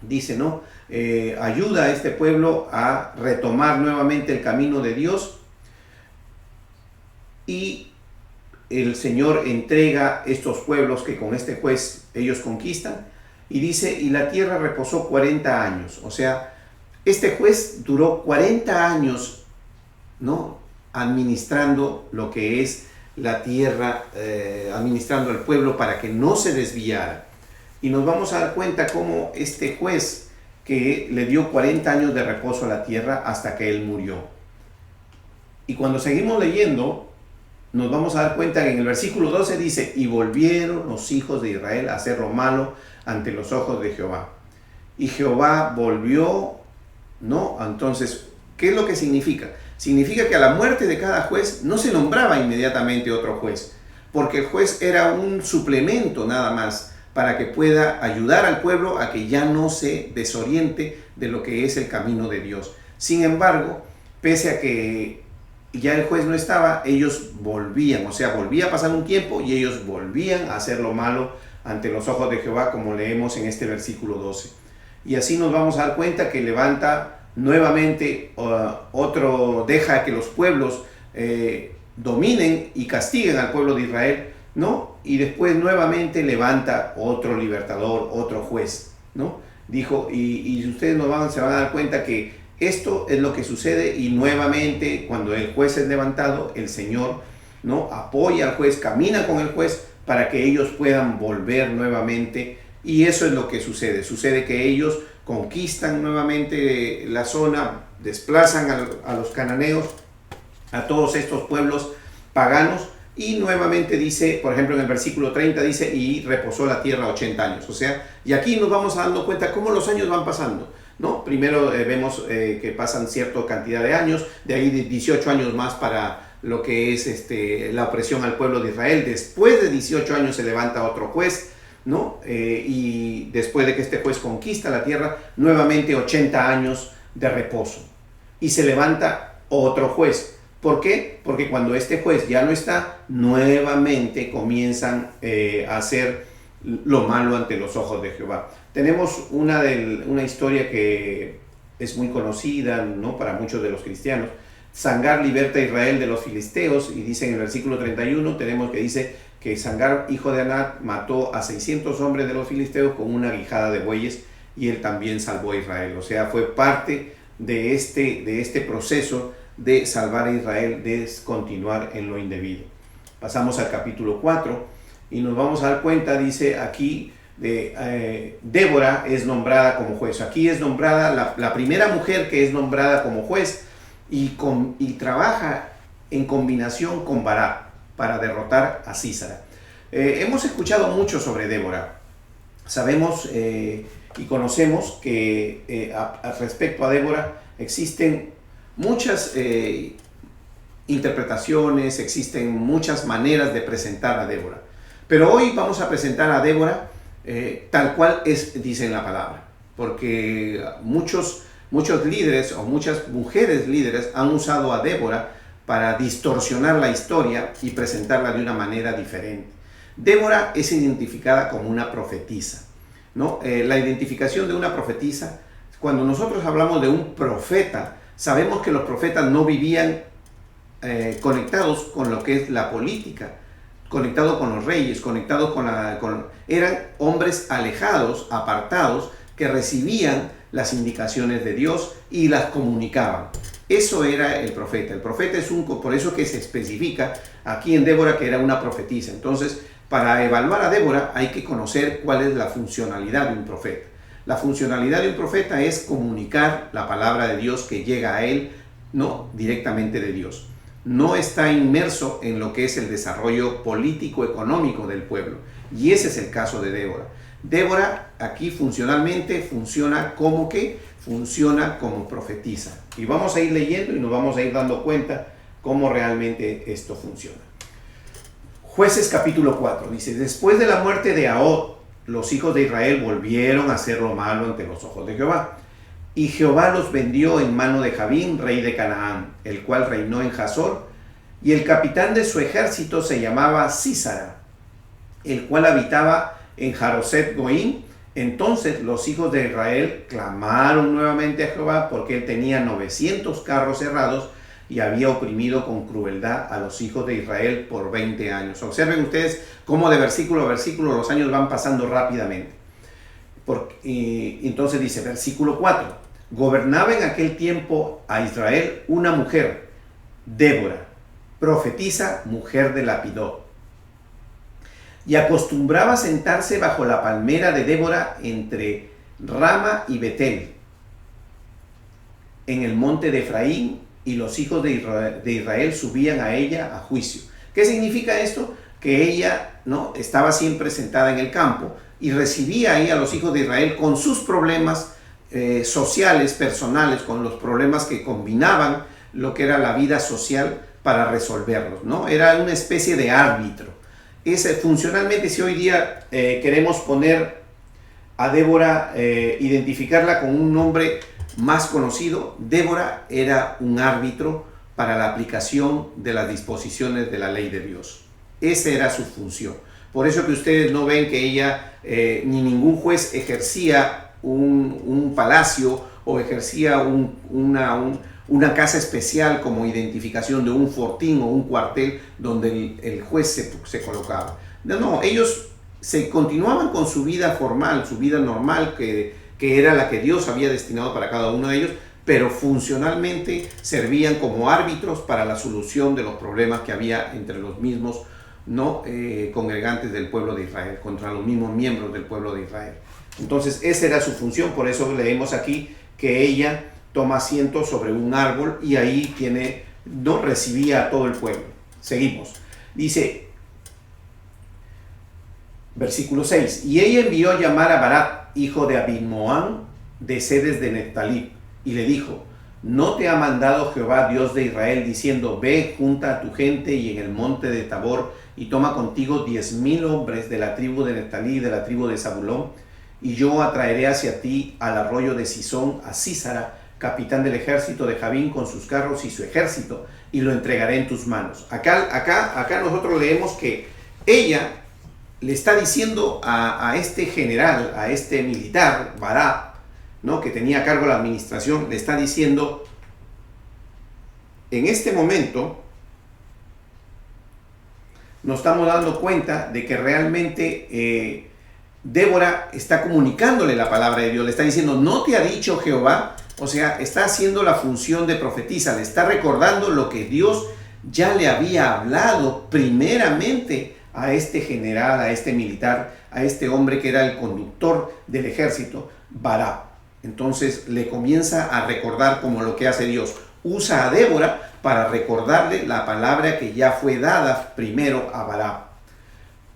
dice, ¿no? Ayuda a este pueblo a retomar nuevamente el camino de Dios, y el Señor entrega estos pueblos que con este juez ellos conquistan, y dice, y la tierra reposó 40 años. O sea, este juez duró 40 años, ¿no? Administrando lo que es la tierra, administrando al pueblo para que no se desviara. Y nos vamos a dar cuenta cómo este juez que le dio 40 años de reposo a la tierra hasta que él murió. Y cuando seguimos leyendo, nos vamos a dar cuenta que en el versículo 12 dice, y volvieron los hijos de Israel a hacer lo malo ante los ojos de Jehová. Y Jehová volvió, ¿no? Entonces, ¿qué es lo que significa? Significa que a la muerte de cada juez no se nombraba inmediatamente otro juez, porque el juez era un suplemento nada más para que pueda ayudar al pueblo a que ya no se desoriente de lo que es el camino de Dios. Sin embargo, pese a que ya el juez no estaba, ellos volvían, o sea, volvía a pasar un tiempo y ellos volvían a hacer lo malo ante los ojos de Jehová, como leemos en este versículo 12. Y así nos vamos a dar cuenta que levanta nuevamente deja que los pueblos dominen y castiguen al pueblo de Israel, ¿no? Y después nuevamente levanta otro libertador, otro juez, ¿no? Dijo, y ustedes se van a dar cuenta que esto es lo que sucede, y nuevamente cuando el juez es levantado, el Señor, ¿no? Apoya al juez, camina con el juez para que ellos puedan volver nuevamente, y eso es lo que sucede. Sucede que ellos conquistan nuevamente la zona, desplazan a los cananeos, a todos estos pueblos paganos, y nuevamente dice, por ejemplo en el versículo 30 dice, y reposó la tierra 80 años. O sea, y aquí nos vamos dando cuenta cómo los años van pasando, ¿no? Primero vemos que pasan cierta cantidad de años, de ahí de 18 años más para lo que es la opresión al pueblo de Israel. Después de 18 años se levanta otro juez, ¿no? Y después de que este juez conquista la tierra, nuevamente 80 años de reposo. Y se levanta otro juez. ¿Por qué? Porque cuando este juez ya no está, nuevamente comienzan a hacer lo malo ante los ojos de Jehová. Tenemos una historia que es muy conocida, ¿no? Para muchos de los cristianos. Sangar liberta a Israel de los filisteos, y dice en el versículo 31, tenemos que dice que Sangar, hijo de Anat, mató a 600 hombres de los filisteos con una guijada de bueyes, y él también salvó a Israel. O sea, fue parte de este proceso de salvar a Israel, de continuar en lo indebido. Pasamos al capítulo 4 y nos vamos a dar cuenta, dice aquí, Débora es nombrada como juez. Aquí es nombrada la primera mujer que es nombrada como juez, y trabaja en combinación con Barak para derrotar a Sísara. Hemos escuchado mucho sobre Débora. Sabemos y conocemos que respecto a Débora existen muchas interpretaciones, existen muchas maneras de presentar a Débora. Pero hoy vamos a presentar a Débora tal cual dice en la palabra. Porque muchos muchos líderes o muchas mujeres líderes han usado a Débora para distorsionar la historia y presentarla de una manera diferente. Débora es identificada como una profetisa, ¿no? La identificación de una profetisa, cuando nosotros hablamos de un profeta, sabemos que los profetas no vivían conectados con lo que es la política, conectados con los reyes, conectados eran hombres alejados, apartados, que recibían las indicaciones de Dios y las comunicaban. Eso era el profeta. El profeta es por eso que se especifica aquí en Débora que era una profetisa. Entonces, para evaluar a Débora hay que conocer cuál es la funcionalidad de un profeta. La funcionalidad de un profeta es comunicar la palabra de Dios que llega a él, no directamente de Dios. No está inmerso en lo que es el desarrollo político-económico del pueblo. Y ese es el caso de Débora. Débora aquí funcionalmente funciona como profetisa. Y vamos a ir leyendo y nos vamos a ir dando cuenta cómo realmente esto funciona. Jueces capítulo 4 dice: después de la muerte de Ahod, los hijos de Israel volvieron a hacer lo malo ante los ojos de Jehová. Y Jehová los vendió en mano de Jabín, rey de Canaán, el cual reinó en Hazor, y el capitán de su ejército se llamaba Sísara, el cual habitaba en Jaroset Goim. Entonces los hijos de Israel clamaron nuevamente a Jehová, porque él tenía 900 carros cerrados y había oprimido con crueldad a los hijos de Israel por 20 años. Observen ustedes cómo de versículo a versículo los años van pasando rápidamente. Entonces dice, versículo 4, gobernaba en aquel tiempo a Israel una mujer, Débora, profetisa, mujer de Lapidot, y acostumbraba sentarse bajo la palmera de Débora entre Rama y Betel, en el monte de Efraín, y los hijos de Israel subían a ella a juicio. ¿Qué significa esto? Que ella, ¿no?, estaba siempre sentada en el campo y recibía ahí a los hijos de Israel con sus problemas sociales, personales, con los problemas que combinaban lo que era la vida social para resolverlos, ¿no? Era una especie de árbitro. Funcionalmente, si hoy día queremos poner a Débora, identificarla con un nombre más conocido, Débora era un árbitro para la aplicación de las disposiciones de la ley de Dios. Esa era su función. Por eso que ustedes no ven que ella, ni ningún juez ejercía un palacio o ejercía una casa especial como identificación de un fortín o un cuartel donde el juez se colocaba. No, ellos se continuaban con su vida formal, su vida normal, que era la que Dios había destinado para cada uno de ellos, pero funcionalmente servían como árbitros para la solución de los problemas que había entre los mismos congregantes del pueblo de Israel, contra los mismos miembros del pueblo de Israel. Entonces esa era su función. Por eso leemos aquí que ella toma asiento sobre un árbol y ahí recibía a todo el pueblo. Seguimos. Dice, versículo 6, y ella envió a llamar a Barak, hijo de Abinoam, de Sedes de Neftalí, y le dijo, ¿no te ha mandado Jehová, Dios de Israel, diciendo, ve, junta a tu gente y en el monte de Tabor, y toma contigo 10,000 hombres de la tribu de Neftalí y de la tribu de Zabulón, y yo atraeré hacia ti al arroyo de Sisón a Sísara, capitán del ejército de Jabín, con sus carros y su ejército, y lo entregaré en tus manos. Acá nosotros leemos que ella le está diciendo a este general, a este militar, Barak, ¿no?, que tenía a cargo la administración, le está diciendo, en este momento nos estamos dando cuenta de que realmente Débora está comunicándole la palabra de Dios, le está diciendo, ¿no te ha dicho Jehová? O sea, está haciendo la función de profetisa, le está recordando lo que Dios ya le había hablado primeramente a este general, a este militar, a este hombre que era el conductor del ejército, Barak. Entonces le comienza a recordar como lo que hace Dios. Usa a Débora para recordarle la palabra que ya fue dada primero a Barak.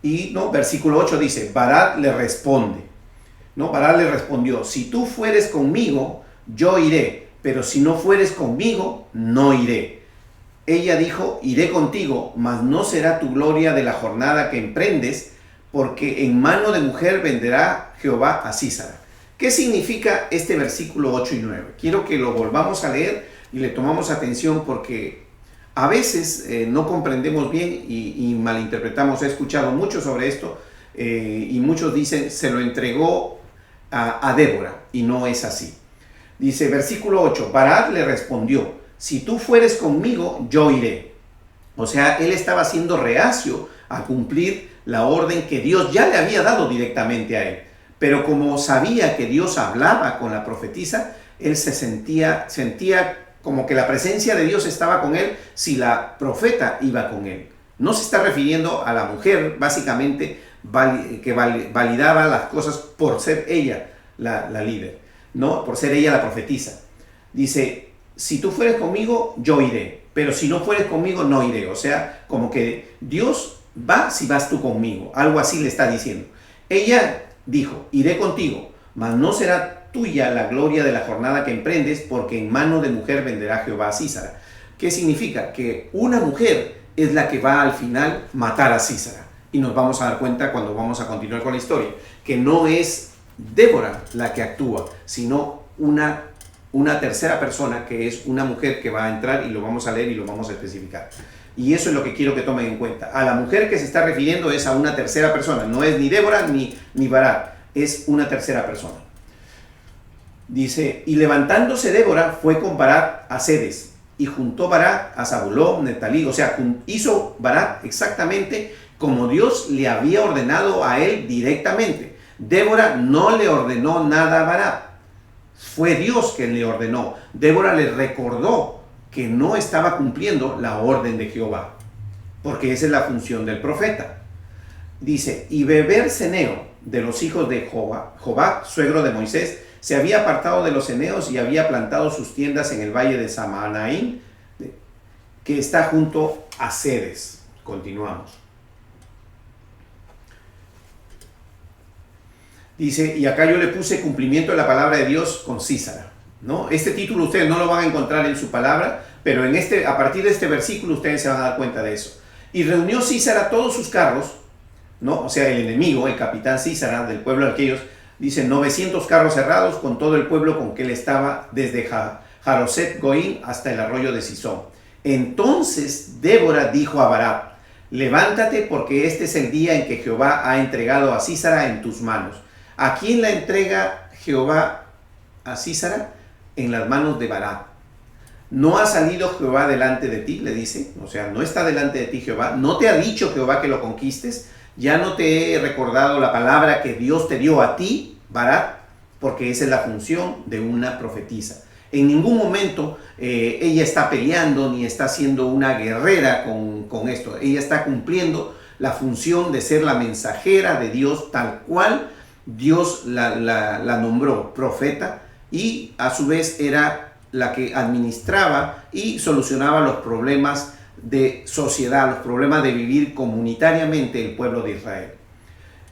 Y versículo 8 dice, Barak le responde, Barak le respondió, si tú fueres conmigo, yo iré, pero si no fueres conmigo, no iré. Ella dijo, iré contigo, mas no será tu gloria de la jornada que emprendes, porque en mano de mujer venderá Jehová a Sísara. ¿Qué significa este versículo 8 y 9? Quiero que lo volvamos a leer y le tomamos atención porque a veces no comprendemos bien y malinterpretamos. He escuchado mucho sobre esto y muchos dicen se lo entregó a Débora y no es así. Dice versículo 8, Barak le respondió, si tú fueres conmigo, yo iré. O sea, él estaba siendo reacio a cumplir la orden que Dios ya le había dado directamente a él. Pero como sabía que Dios hablaba con la profetisa, él se sentía como que la presencia de Dios estaba con él si la profeta iba con él. No se está refiriendo a la mujer, básicamente, que validaba las cosas por ser ella la líder, ¿no? Por ser ella la profetisa. Dice, si tú fueres conmigo, yo iré, pero si no fueres conmigo, no iré. O sea, como que Dios va si vas tú conmigo. Algo así le está diciendo. Ella dijo, iré contigo, mas no será tuya la gloria de la jornada que emprendes, porque en mano de mujer venderá Jehová a Sísara. ¿Qué significa? Que una mujer es la que va al final matar a Sísara. Y nos vamos a dar cuenta cuando vamos a continuar con la historia, que no es Débora la que actúa, sino una tercera persona, que es una mujer que va a entrar, y lo vamos a leer y lo vamos a especificar. Y eso es lo que quiero que tomen en cuenta. A la mujer que se está refiriendo es a una tercera persona, no es ni Débora ni Barak, es una tercera persona. Dice, y levantándose Débora fue con Barak a Cedes, y juntó Barak a Zabulón, Neftalí, o sea, hizo Barak exactamente como Dios le había ordenado a él directamente. Débora no le ordenó nada a Barak, fue Dios quien le ordenó. Débora le recordó que no estaba cumpliendo la orden de Jehová, porque esa es la función del profeta. Dice, y Beber Ceneo, de los hijos de Jobab, suegro de Moisés, se había apartado de los eneos y había plantado sus tiendas en el valle de Samanaín, que está junto a Cedes. Continuamos. Dice, y acá yo le puse cumplimiento de la palabra de Dios con Sísara, ¿no? Este título ustedes no lo van a encontrar en su palabra, pero a partir de este versículo ustedes se van a dar cuenta de eso. Y reunió Sísara todos sus carros, ¿no? O sea, el enemigo, el capitán Sísara del pueblo de aquellos, dice 900 carros cerrados con todo el pueblo con que él estaba, desde Jaroset Goín hasta el arroyo de Sisón. Entonces Débora dijo a Barak, levántate, porque este es el día en que Jehová ha entregado a Sísara en tus manos. ¿A quién la entrega Jehová a Sísara? En las manos de Barak. ¿No ha salido Jehová delante de ti? Le dice. O sea, no está delante de ti Jehová. ¿No te ha dicho Jehová que lo conquistes? ¿Ya no te he recordado la palabra que Dios te dio a ti, Barak? Porque esa es la función de una profetisa. En ningún momento ella está peleando ni está siendo una guerrera con esto. Ella está cumpliendo la función de ser la mensajera de Dios, tal cual Dios la nombró profeta, y a su vez era la que administraba y solucionaba los problemas de sociedad, los problemas de vivir comunitariamente el pueblo de Israel.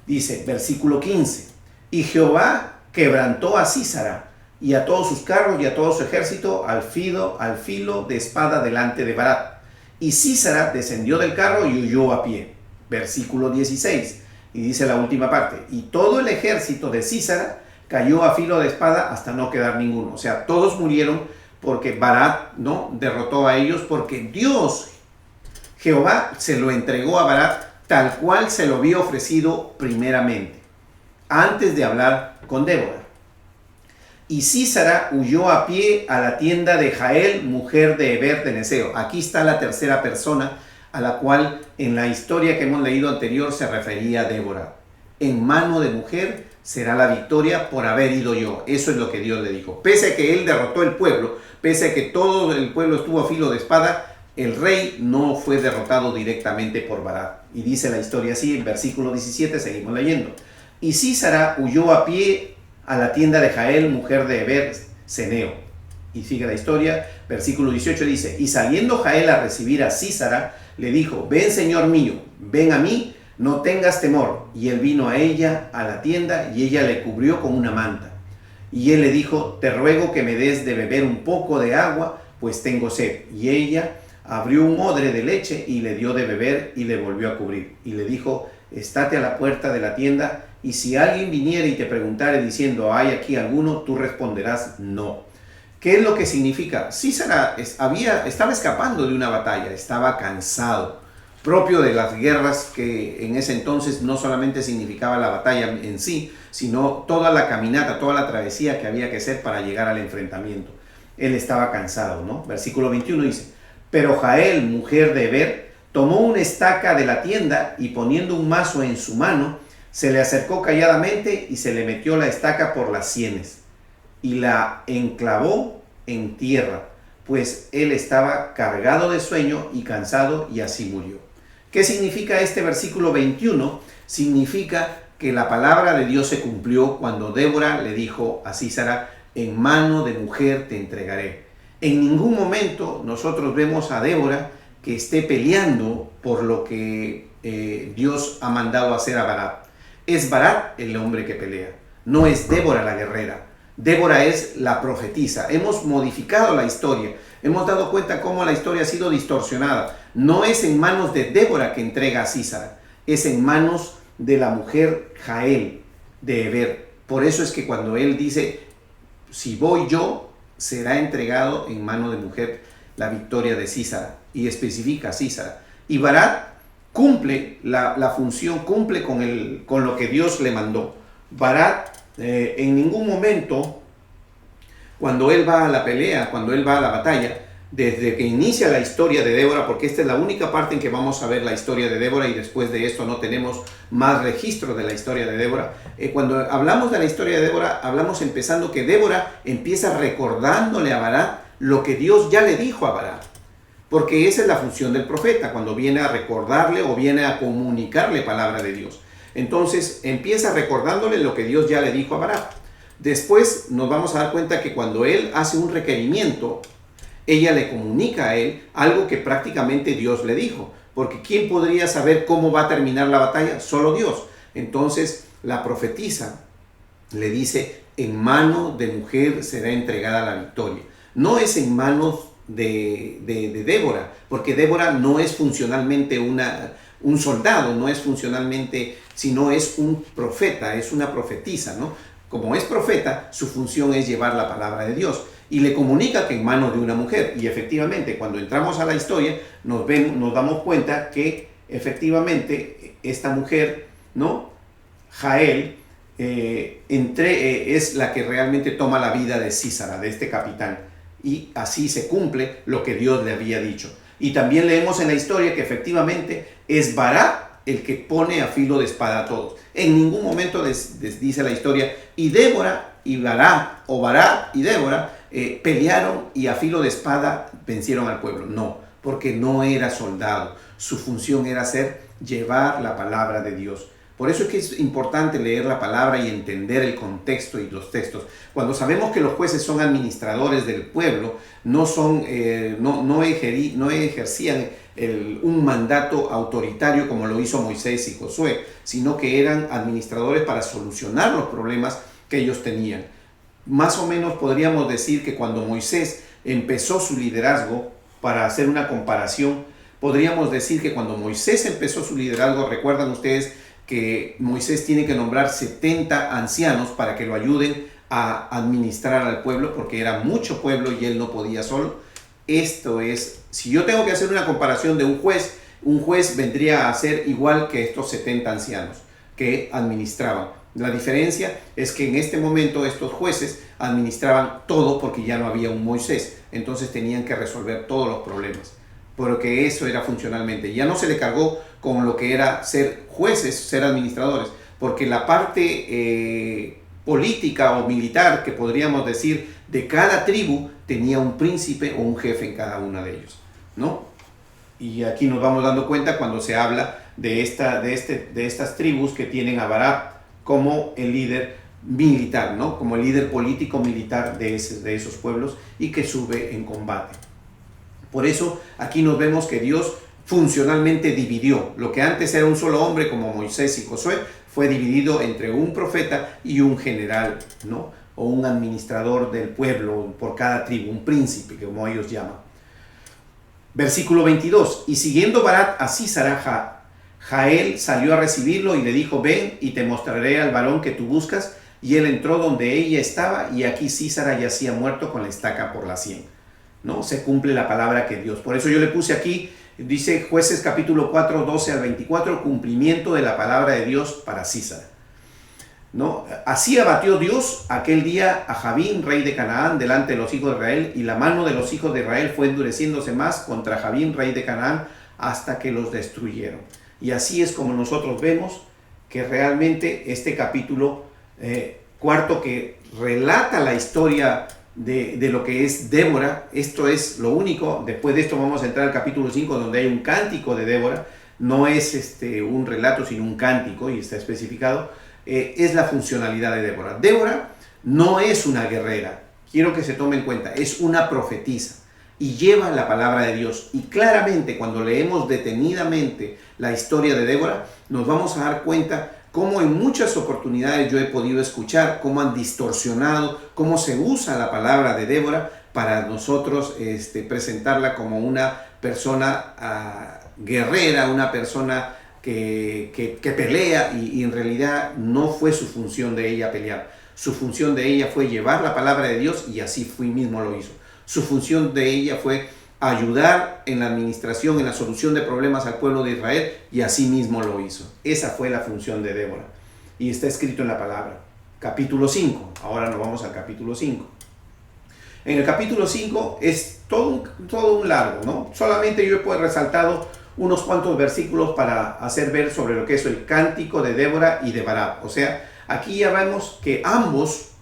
Dice, versículo 15, y Jehová quebrantó a Sísara y a todos sus carros y a todo su ejército al filo de espada delante de Barak. Y Sísara descendió del carro y huyó a pie. Versículo 16. Y dice la última parte, y todo el ejército de Sísara cayó a filo de espada hasta no quedar ninguno. O sea, todos murieron porque Barak, ¿no?, derrotó a ellos, porque Dios, Jehová, se lo entregó a Barak tal cual se lo había ofrecido primeramente, antes de hablar con Débora. Y Sísara huyó a pie a la tienda de Jael, mujer de Heber de Neseo. Aquí está la tercera persona a la cual en la historia que hemos leído anterior se refería a Débora. En mano de mujer será la victoria por haber ido yo. Eso es lo que Dios le dijo. Pese a que él derrotó el pueblo, pese a que todo el pueblo estuvo a filo de espada, el rey no fue derrotado directamente por Barak. Y dice la historia así, en versículo 17, seguimos leyendo. Y Sísara huyó a pie a la tienda de Jael, mujer de Heber Ceneo. Y sigue la historia, versículo 18 dice, y saliendo Jael a recibir a Sísara, le dijo, ven señor mío, ven a mí, no tengas temor. Y él vino a ella, a la tienda, y ella le cubrió con una manta. Y él le dijo, te ruego que me des de beber un poco de agua, pues tengo sed. Y ella abrió un odre de leche y le dio de beber y le volvió a cubrir. Y le dijo estate a la puerta de la tienda, y si alguien viniere y te preguntare diciendo, ¿hay aquí alguno?, tú responderás, no. ¿Qué es lo que significa? Sísara estaba escapando de una batalla, estaba cansado, propio de las guerras que en ese entonces no solamente significaba la batalla en sí, sino toda la caminata, toda la travesía que había que hacer para llegar al enfrentamiento. Él estaba cansado, ¿no? Versículo 21 dice, pero Jael, mujer de Heber, tomó una estaca de la tienda y poniendo un mazo en su mano, se le acercó calladamente y se le metió la estaca por las sienes y la enclavó en tierra, pues él estaba cargado de sueño y cansado, y así murió. ¿Qué significa este versículo 21? Significa que la palabra de Dios se cumplió cuando Débora le dijo a Sísara, en mano de mujer te entregaré. En ningún momento nosotros vemos a Débora que esté peleando por lo que Dios ha mandado hacer a Barak. Es Barak el hombre que pelea, no es Débora la guerrera. Débora es la profetisa. Hemos modificado la historia, hemos dado cuenta cómo la historia ha sido distorsionada. No es en manos de Débora que entrega a Sísara, es en manos de la mujer Jael de Heber. Por eso es que cuando él dice, si voy yo, será entregado en mano de mujer la victoria de Sísara, y especifica Sísara. Y Barak cumple la función, cumple con lo que Dios le mandó. Barak en ningún momento, cuando él va a la pelea, cuando él va a la batalla, desde que inicia la historia de Débora, porque esta es la única parte en que vamos a ver la historia de Débora y después de esto no tenemos más registro de la historia de Débora. Cuando hablamos de la historia de Débora, hablamos empezando que Débora empieza recordándole a Barak lo que Dios ya le dijo a Barak, porque esa es la función del profeta, cuando viene a recordarle o viene a comunicarle palabra de Dios. Entonces empieza recordándole lo que Dios ya le dijo a Barak. Después nos vamos a dar cuenta que cuando él hace un requerimiento, ella le comunica a él algo que prácticamente Dios le dijo, porque ¿quién podría saber cómo va a terminar la batalla? Solo Dios. Entonces la profetisa le dice, en mano de mujer será entregada la victoria. No es en manos de Débora, porque Débora no es funcionalmente un soldado, no es funcionalmente, sino es un profeta, es una profetisa, ¿no? Como es profeta, su función es llevar la palabra de Dios, y le comunica que en manos de una mujer. Y efectivamente, cuando entramos a la historia, nos damos cuenta que efectivamente esta mujer, ¿no? Jael, es la que realmente toma la vida de Sísara, de este capitán, y así se cumple lo que Dios le había dicho. Y también leemos en la historia que efectivamente es Barak el que pone a filo de espada a todos. En ningún momento dice la historia, y Débora y Barak, o Barak y Débora, pelearon y a filo de espada vencieron al pueblo. No, porque no era soldado. Su función era llevar la palabra de Dios. Por eso es que es importante leer la palabra y entender el contexto y los textos. Cuando sabemos que los jueces son administradores del pueblo, no ejercían un mandato autoritario como lo hizo Moisés y Josué, sino que eran administradores para solucionar los problemas que ellos tenían. Más o menos podríamos decir que cuando Moisés empezó su liderazgo, para hacer una comparación, podríamos decir que cuando Moisés empezó su liderazgo, recuerdan ustedes que Moisés tiene que nombrar 70 ancianos para que lo ayuden a administrar al pueblo, porque era mucho pueblo y él no podía solo. Esto es, si yo tengo que hacer una comparación de un juez vendría a ser igual que estos 70 ancianos que administraban. La diferencia es que en este momento estos jueces administraban todo porque ya no había un Moisés, entonces tenían que resolver todos los problemas, porque eso era funcionalmente. Ya no se le cargó con lo que era ser jueces, ser administradores, porque la parte política o militar, que podríamos decir, de cada tribu tenía un príncipe o un jefe en cada una de ellos, ¿no? Y aquí nos vamos dando cuenta cuando se habla de estas tribus que tienen a Barak como el líder militar, ¿no? Como el líder político militar de esos pueblos, y que sube en combate. Por eso aquí nos vemos que Dios funcionalmente dividió. Lo que antes era un solo hombre como Moisés y Josué, fue dividido entre un profeta y un general, ¿no? O un administrador del pueblo por cada tribu, un príncipe, como ellos llaman. Versículo 22. Y siguiendo Barak a Sísara, Jael salió a recibirlo y le dijo, ven y te mostraré al varón que tú buscas. Y él entró donde ella estaba, y aquí Sísara yacía muerto con la estaca por la sien. ¿No? Se cumple la palabra que Dios. Por eso yo le puse aquí, dice Jueces capítulo 4, 12 al 24, cumplimiento de la palabra de Dios para Sísara. ¿No? Así abatió Dios aquel día a Jabín, rey de Canaán, delante de los hijos de Israel, y la mano de los hijos de Israel fue endureciéndose más contra Jabín, rey de Canaán, hasta que los destruyeron. Y así es como nosotros vemos que realmente este capítulo cuarto, que relata la historia de lo que es Débora, esto es lo único. Después de esto vamos a entrar al capítulo 5, donde hay un cántico de Débora. No es un relato, sino un cántico, y está especificado. Es la funcionalidad de Débora. Débora no es una guerrera, quiero que se tome en cuenta, es una profetisa y lleva la palabra de Dios. Y claramente, cuando leemos detenidamente la historia de Débora, nos vamos a dar cuenta cómo en muchas oportunidades yo he podido escuchar cómo han distorsionado, cómo se usa la palabra de Débora para nosotros presentarla como una persona guerrera, una persona que pelea, y en realidad no fue su función de ella pelear. Su función de ella fue llevar la palabra de Dios, y así fue mismo lo hizo. Su función de ella fue ayudar en la administración, en la solución de problemas al pueblo de Israel, y así mismo lo hizo. Esa fue la función de Débora, y está escrito en la palabra. Capítulo 5, ahora nos vamos al capítulo 5. En el capítulo 5 es todo un largo, ¿no? Solamente yo he resaltado unos cuantos versículos para hacer ver sobre lo que es el cántico de Débora y de Barak. O sea, aquí ya vemos que ambos,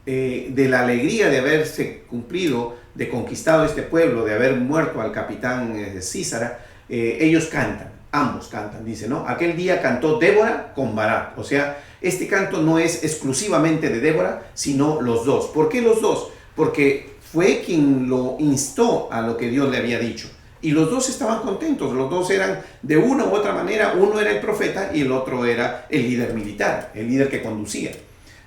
de la alegría de haberse cumplido, de conquistado este pueblo, de haber muerto al capitán Sísara, ellos cantan, ambos cantan, dice, ¿no? Aquel día cantó Débora con Barak. O sea, este canto no es exclusivamente de Débora, sino los dos. ¿Por qué los dos? Porque fue quien lo instó a lo que Dios le había dicho. Y los dos estaban contentos, los dos eran de una u otra manera, uno era el profeta y el otro era el líder militar, el líder que conducía.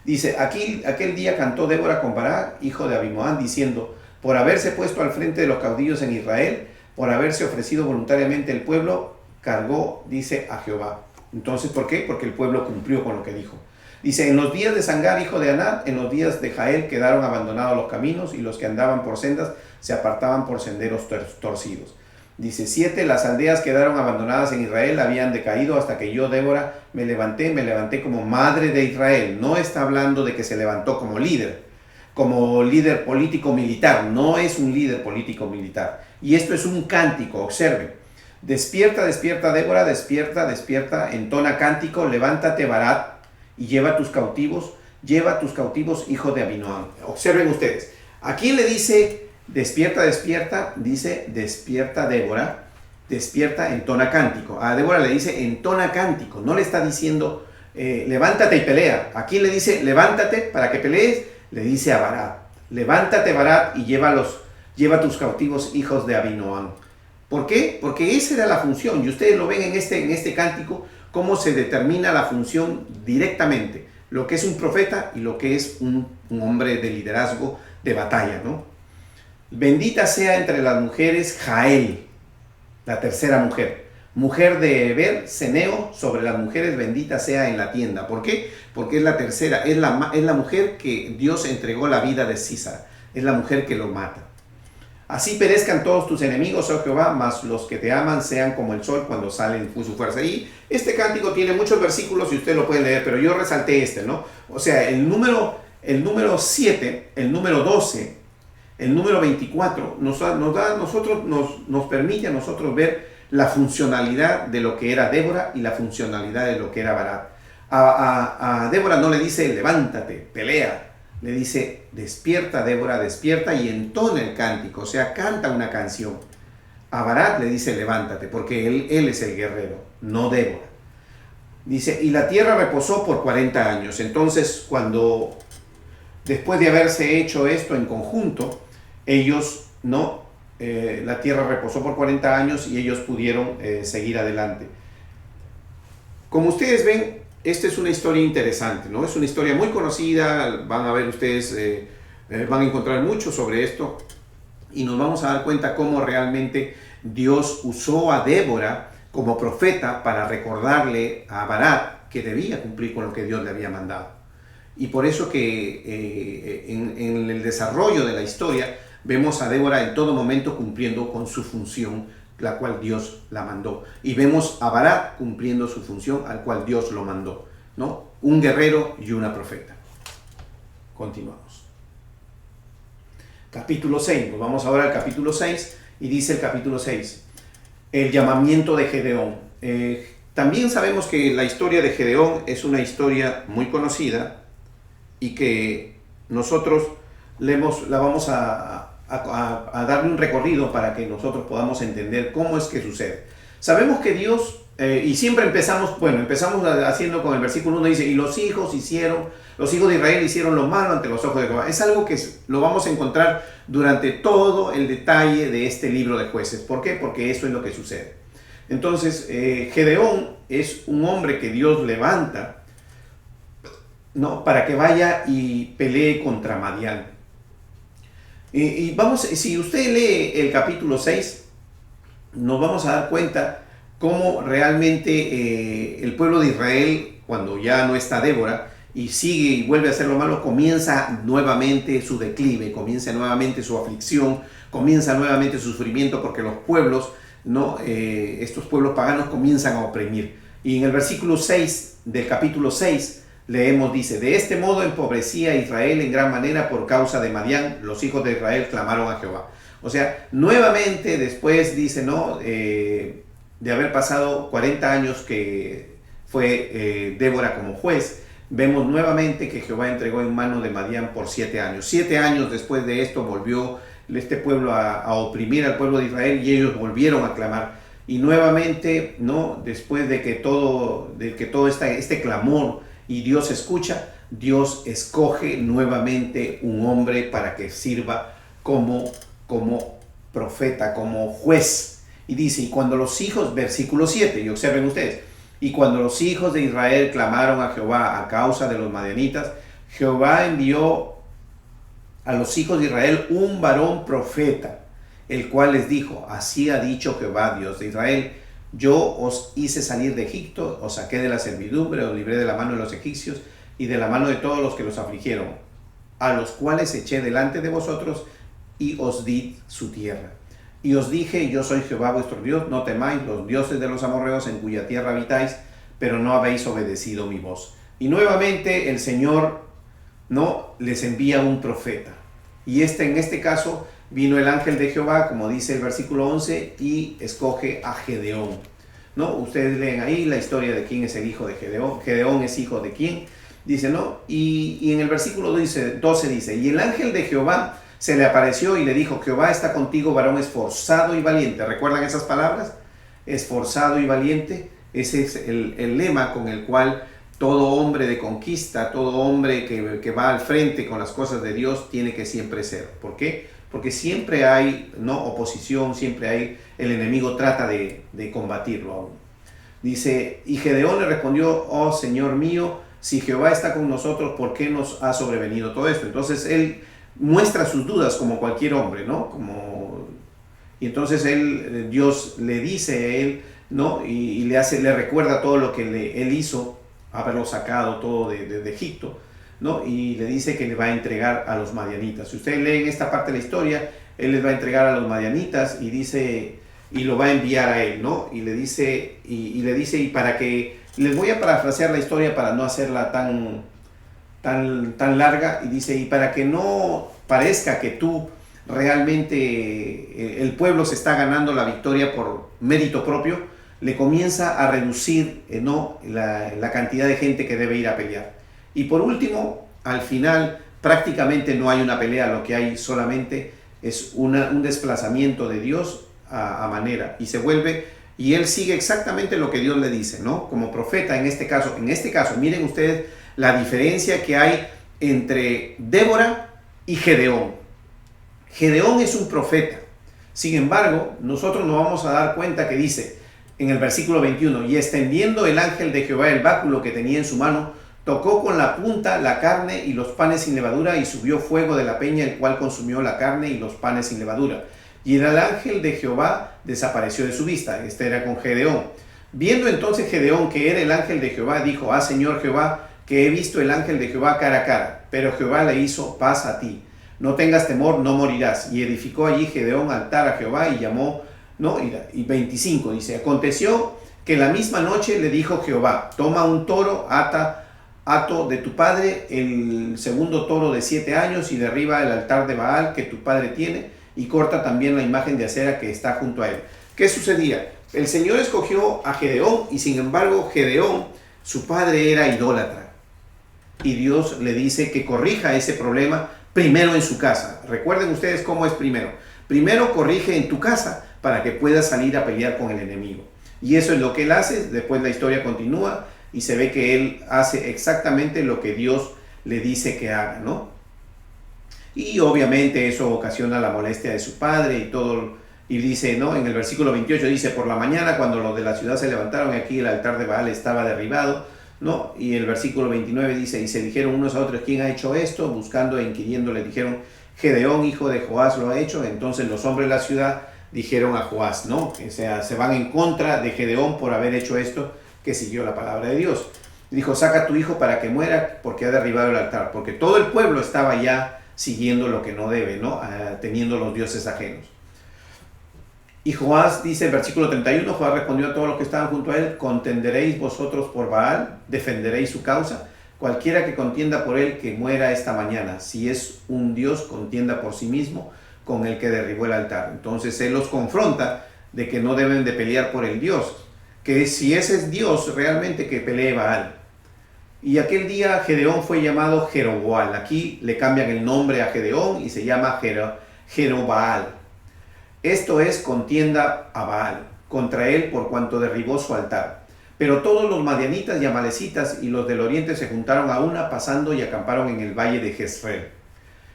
Dice, aquel día cantó Débora con Barak, hijo de Abinoam, diciendo, por haberse puesto al frente de los caudillos en Israel, por haberse ofrecido voluntariamente el pueblo, cargó, dice, a Jehová. Entonces, ¿por qué? Porque el pueblo cumplió con lo que dijo. Dice, en los días de Sangar, hijo de Anat, en los días de Jael, quedaron abandonados los caminos, y los que andaban por sendas se apartaban por senderos torcidos. Dice, 7, las aldeas quedaron abandonadas en Israel, habían decaído hasta que yo, Débora, me levanté como madre de Israel. No está hablando de que se levantó como líder político militar, no es un líder político militar. Y esto es un cántico, observen. Despierta, despierta, Débora, despierta, despierta, entona cántico, levántate, Barak, y lleva tus cautivos, hijo de Abinoam. Observen ustedes, ¿a quién le dice despierta, despierta? Dice, despierta, Débora, despierta, entona cántico. A Débora le dice, entona cántico, no le está diciendo, levántate y pelea. ¿A quién le dice, levántate para que pelees? Le dice a Barak, levántate, Barak, y lleva tus cautivos, hijos de Abinoam. ¿Por qué? Porque esa era la función, y ustedes lo ven en este cántico, cómo se determina la función directamente, lo que es un profeta y lo que es un hombre de liderazgo de batalla, ¿no? Bendita sea entre las mujeres Jael, la tercera mujer, mujer de Heber, Ceneo, sobre las mujeres bendita sea en la tienda. ¿Por qué? Porque es la tercera, es la mujer que Dios entregó la vida de Sísara, es la mujer que lo mata. Así perezcan todos tus enemigos, oh Jehová, mas los que te aman sean como el sol cuando sale en su fuerza. Y este cántico tiene muchos versículos y usted lo puede leer, pero yo resalté ¿no? O sea, el número 7, el número 12, el número 24 nos permite a nosotros ver la funcionalidad de lo que era Débora y la funcionalidad de lo que era Barak. A Débora no le dice levántate, pelea. Le dice, despierta, Débora, despierta, y entona el cántico, o sea, canta una canción. A Barak le dice, levántate, porque él es el guerrero, no Débora. Dice, y la tierra reposó por 40 años. Entonces, después de haberse hecho esto en conjunto, ellos, la tierra reposó por 40 años y ellos pudieron seguir adelante. Como ustedes ven, esta es una historia interesante, ¿no? Es una historia muy conocida, van a ver ustedes, van a encontrar mucho sobre esto, y nos vamos a dar cuenta cómo realmente Dios usó a Débora como profeta para recordarle a Barak que debía cumplir con lo que Dios le había mandado. Y por eso que en el desarrollo de la historia vemos a Débora en todo momento cumpliendo con su función, la cual Dios la mandó. Y vemos a Barak cumpliendo su función, al cual Dios lo mandó, ¿no? Un guerrero y una profeta. Continuamos. Capítulo 6. Pues vamos ahora al capítulo 6 y dice el capítulo 6, el llamamiento de Gedeón. También sabemos que la historia de Gedeón es una historia muy conocida y que nosotros la vamos a darle un recorrido para que nosotros podamos entender cómo es que sucede. Sabemos que Dios, y siempre empezamos haciendo con el versículo 1, dice, y los hijos de Israel hicieron lo malo ante los ojos de Jehová. Es algo que lo vamos a encontrar durante todo el detalle de este libro de Jueces. ¿Por qué? Porque eso es lo que sucede. Entonces, Gedeón es un hombre que Dios levanta, ¿no?, para que vaya y pelee contra Madián. Y si usted lee el capítulo 6, nos vamos a dar cuenta cómo realmente el pueblo de Israel, cuando ya no está Débora, y sigue y vuelve a hacer lo malo, comienza nuevamente su declive, comienza nuevamente su aflicción, comienza nuevamente su sufrimiento, porque los pueblos, ¿no?, estos pueblos paganos comienzan a oprimir. Y en el versículo 6 del capítulo 6, leemos, dice, de este modo empobrecía Israel en gran manera por causa de Madián, los hijos de Israel clamaron a Jehová. O sea, nuevamente después, dice, ¿no?, de haber pasado 40 años que fue Débora como juez, vemos nuevamente que Jehová entregó en mano de Madián por 7 años. 7 años después de esto volvió este pueblo a oprimir al pueblo de Israel y ellos volvieron a clamar. Y nuevamente, ¿no?, después de que todo este clamor y Dios escucha, Dios escoge nuevamente un hombre para que sirva como profeta, como juez. Y dice, y cuando los hijos, versículo 7, y observen ustedes, y cuando los hijos de Israel clamaron a Jehová a causa de los madianitas, Jehová envió a los hijos de Israel un varón profeta, el cual les dijo, así ha dicho Jehová, Dios de Israel, yo os hice salir de Egipto, os saqué de la servidumbre, os libré de la mano de los egipcios y de la mano de todos los que los afligieron, a los cuales eché delante de vosotros y os di su tierra. Y os dije, yo soy Jehová vuestro Dios, no temáis los dioses de los amorreos en cuya tierra habitáis, pero no habéis obedecido mi voz. Y nuevamente el Señor, ¿no?, les envía un profeta. Y en este caso vino el ángel de Jehová, como dice el versículo 11, y escoge a Gedeón, ¿no? Ustedes leen ahí la historia de quién es el hijo de Gedeón. Gedeón es hijo de quién, dice, ¿no? Y en el versículo 12 dice, y el ángel de Jehová se le apareció y le dijo, Jehová está contigo, varón esforzado y valiente. ¿Recuerdan esas palabras? Esforzado y valiente. Ese es el lema con el cual todo hombre de conquista, todo hombre que va al frente con las cosas de Dios tiene que siempre ser. ¿Por qué? Porque siempre hay, ¿no?, oposición, siempre hay, el enemigo trata de combatirlo aún. Dice, y Gedeón le respondió, oh Señor mío, si Jehová está con nosotros, ¿por qué nos ha sobrevenido todo esto? Entonces él muestra sus dudas como cualquier hombre, ¿no? Y entonces Dios le dice a él, ¿no?, y le recuerda todo lo que él hizo, haberlo sacado todo de Egipto, ¿no? Y le dice que le va a entregar a los madianitas. Si ustedes leen esta parte de la historia, él les va a entregar a los madianitas y dice, y lo va a enviar a él, ¿no? Y le dice, y para que, les voy a parafrasear la historia para no hacerla tan larga, y dice, y para que no parezca que tú realmente el pueblo se está ganando la victoria por mérito propio, le comienza a reducir, ¿no?, la cantidad de gente que debe ir a pelear. Y por último, al final, prácticamente no hay una pelea, lo que hay solamente es un desplazamiento de Dios a manera, y se vuelve, y él sigue exactamente lo que Dios le dice, ¿no? Como profeta en este caso, miren ustedes la diferencia que hay entre Débora y Gedeón. Gedeón es un profeta, sin embargo, nosotros nos vamos a dar cuenta que dice en el versículo 21, y extendiendo el ángel de Jehová el báculo que tenía en su mano, tocó con la punta la carne y los panes sin levadura, y subió fuego de la peña, el cual consumió la carne y los panes sin levadura. y el ángel de Jehová desapareció de su vista. Este era con Gedeón. Viendo entonces Gedeón que era el ángel de Jehová, dijo: ah, Señor Jehová, que he visto el ángel de Jehová cara a cara. Pero Jehová le hizo: paz a ti, no tengas temor, no morirás. Y edificó allí Gedeón altar a Jehová y llamó, ¿no? Y 25 dice: aconteció que la misma noche le dijo Jehová: toma un toro, hato de tu padre, el segundo toro de 7 años, y derriba el altar de Baal que tu padre tiene, y corta también la imagen de acera que está junto a él. ¿Qué sucedía? El Señor escogió a Gedeón, y sin embargo Gedeón, su padre, era idólatra. Y Dios le dice que corrija ese problema primero en su casa. Recuerden ustedes cómo es primero. Primero corrige en tu casa para que puedas salir a pelear con el enemigo. Y eso es lo que él hace. Después la historia continúa y se ve que él hace exactamente lo que Dios le dice que haga, ¿no? Y obviamente eso ocasiona la molestia de su padre y todo. Y dice, ¿no? En el versículo 28 dice: por la mañana, cuando los de la ciudad se levantaron, aquí el altar de Baal estaba derribado, ¿no? Y el versículo 29 dice: y se dijeron unos a otros: ¿quién ha hecho esto? Buscando e inquiriendo le dijeron: Gedeón, hijo de Joás, lo ha hecho. Entonces los hombres de la ciudad dijeron a Joás, ¿no? O sea, se van en contra de Gedeón por haber hecho esto, que siguió la palabra de Dios. Dijo: saca a tu hijo para que muera, porque ha derribado el altar. Porque todo el pueblo estaba ya siguiendo lo que no debe, ¿no? Teniendo los dioses ajenos. Y Joás, dice el versículo 31, Joás respondió a todos los que estaban junto a él: ¿contenderéis vosotros por Baal? ¿Defenderéis su causa? Cualquiera que contienda por él, que muera esta mañana. Si es un Dios, contienda por sí mismo con el que derribó el altar. Entonces él los confronta de que no deben de pelear por el Dios, que si ese es Dios, realmente que pelee Baal. Y aquel día Gedeón fue llamado Jeroboal. Aquí le cambian el nombre a Gedeón y se llama Jerobaal. Esto es contienda a Baal contra él por cuanto derribó su altar. Pero todos los madianitas y amalecitas y los del oriente se juntaron a una, pasando y acamparon en el valle de Jezreel.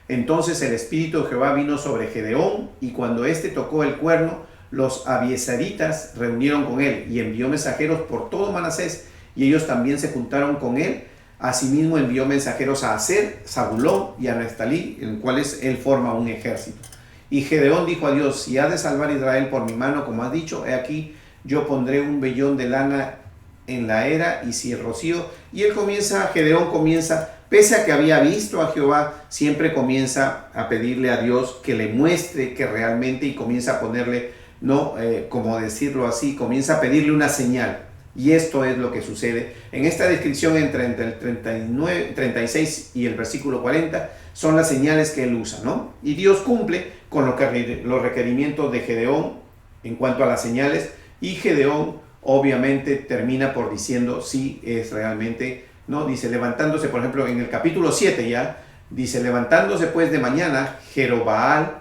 Entonces el espíritu de Jehová vino sobre Gedeón, y cuando éste tocó el cuerno, los abieseritas reunieron con él, y envió mensajeros por todo Manasés, y ellos también se juntaron con él. Asimismo envió mensajeros a Aser, Zabulón y a Neftalí, en cuales él forma un ejército. Y Gedeón dijo a Dios: si ha de salvar a Israel por mi mano, como has dicho, he aquí, yo pondré un vellón de lana en la era, y si el rocío. Y él Gedeón comienza, pese a que había visto a Jehová, siempre comienza a pedirle a Dios que le muestre que realmente, y comienza a ponerle, no, como decirlo así, comienza a pedirle una señal. Y esto es lo que sucede en esta descripción entre el 36 y el versículo 40, son las señales que él usa, ¿no? Y Dios cumple con los requerimientos de Gedeón en cuanto a las señales, y Gedeón obviamente termina por diciendo sí es realmente, ¿no? Dice, levantándose, por ejemplo, en el capítulo 7 ya, dice: levantándose pues de mañana, Jerobaal,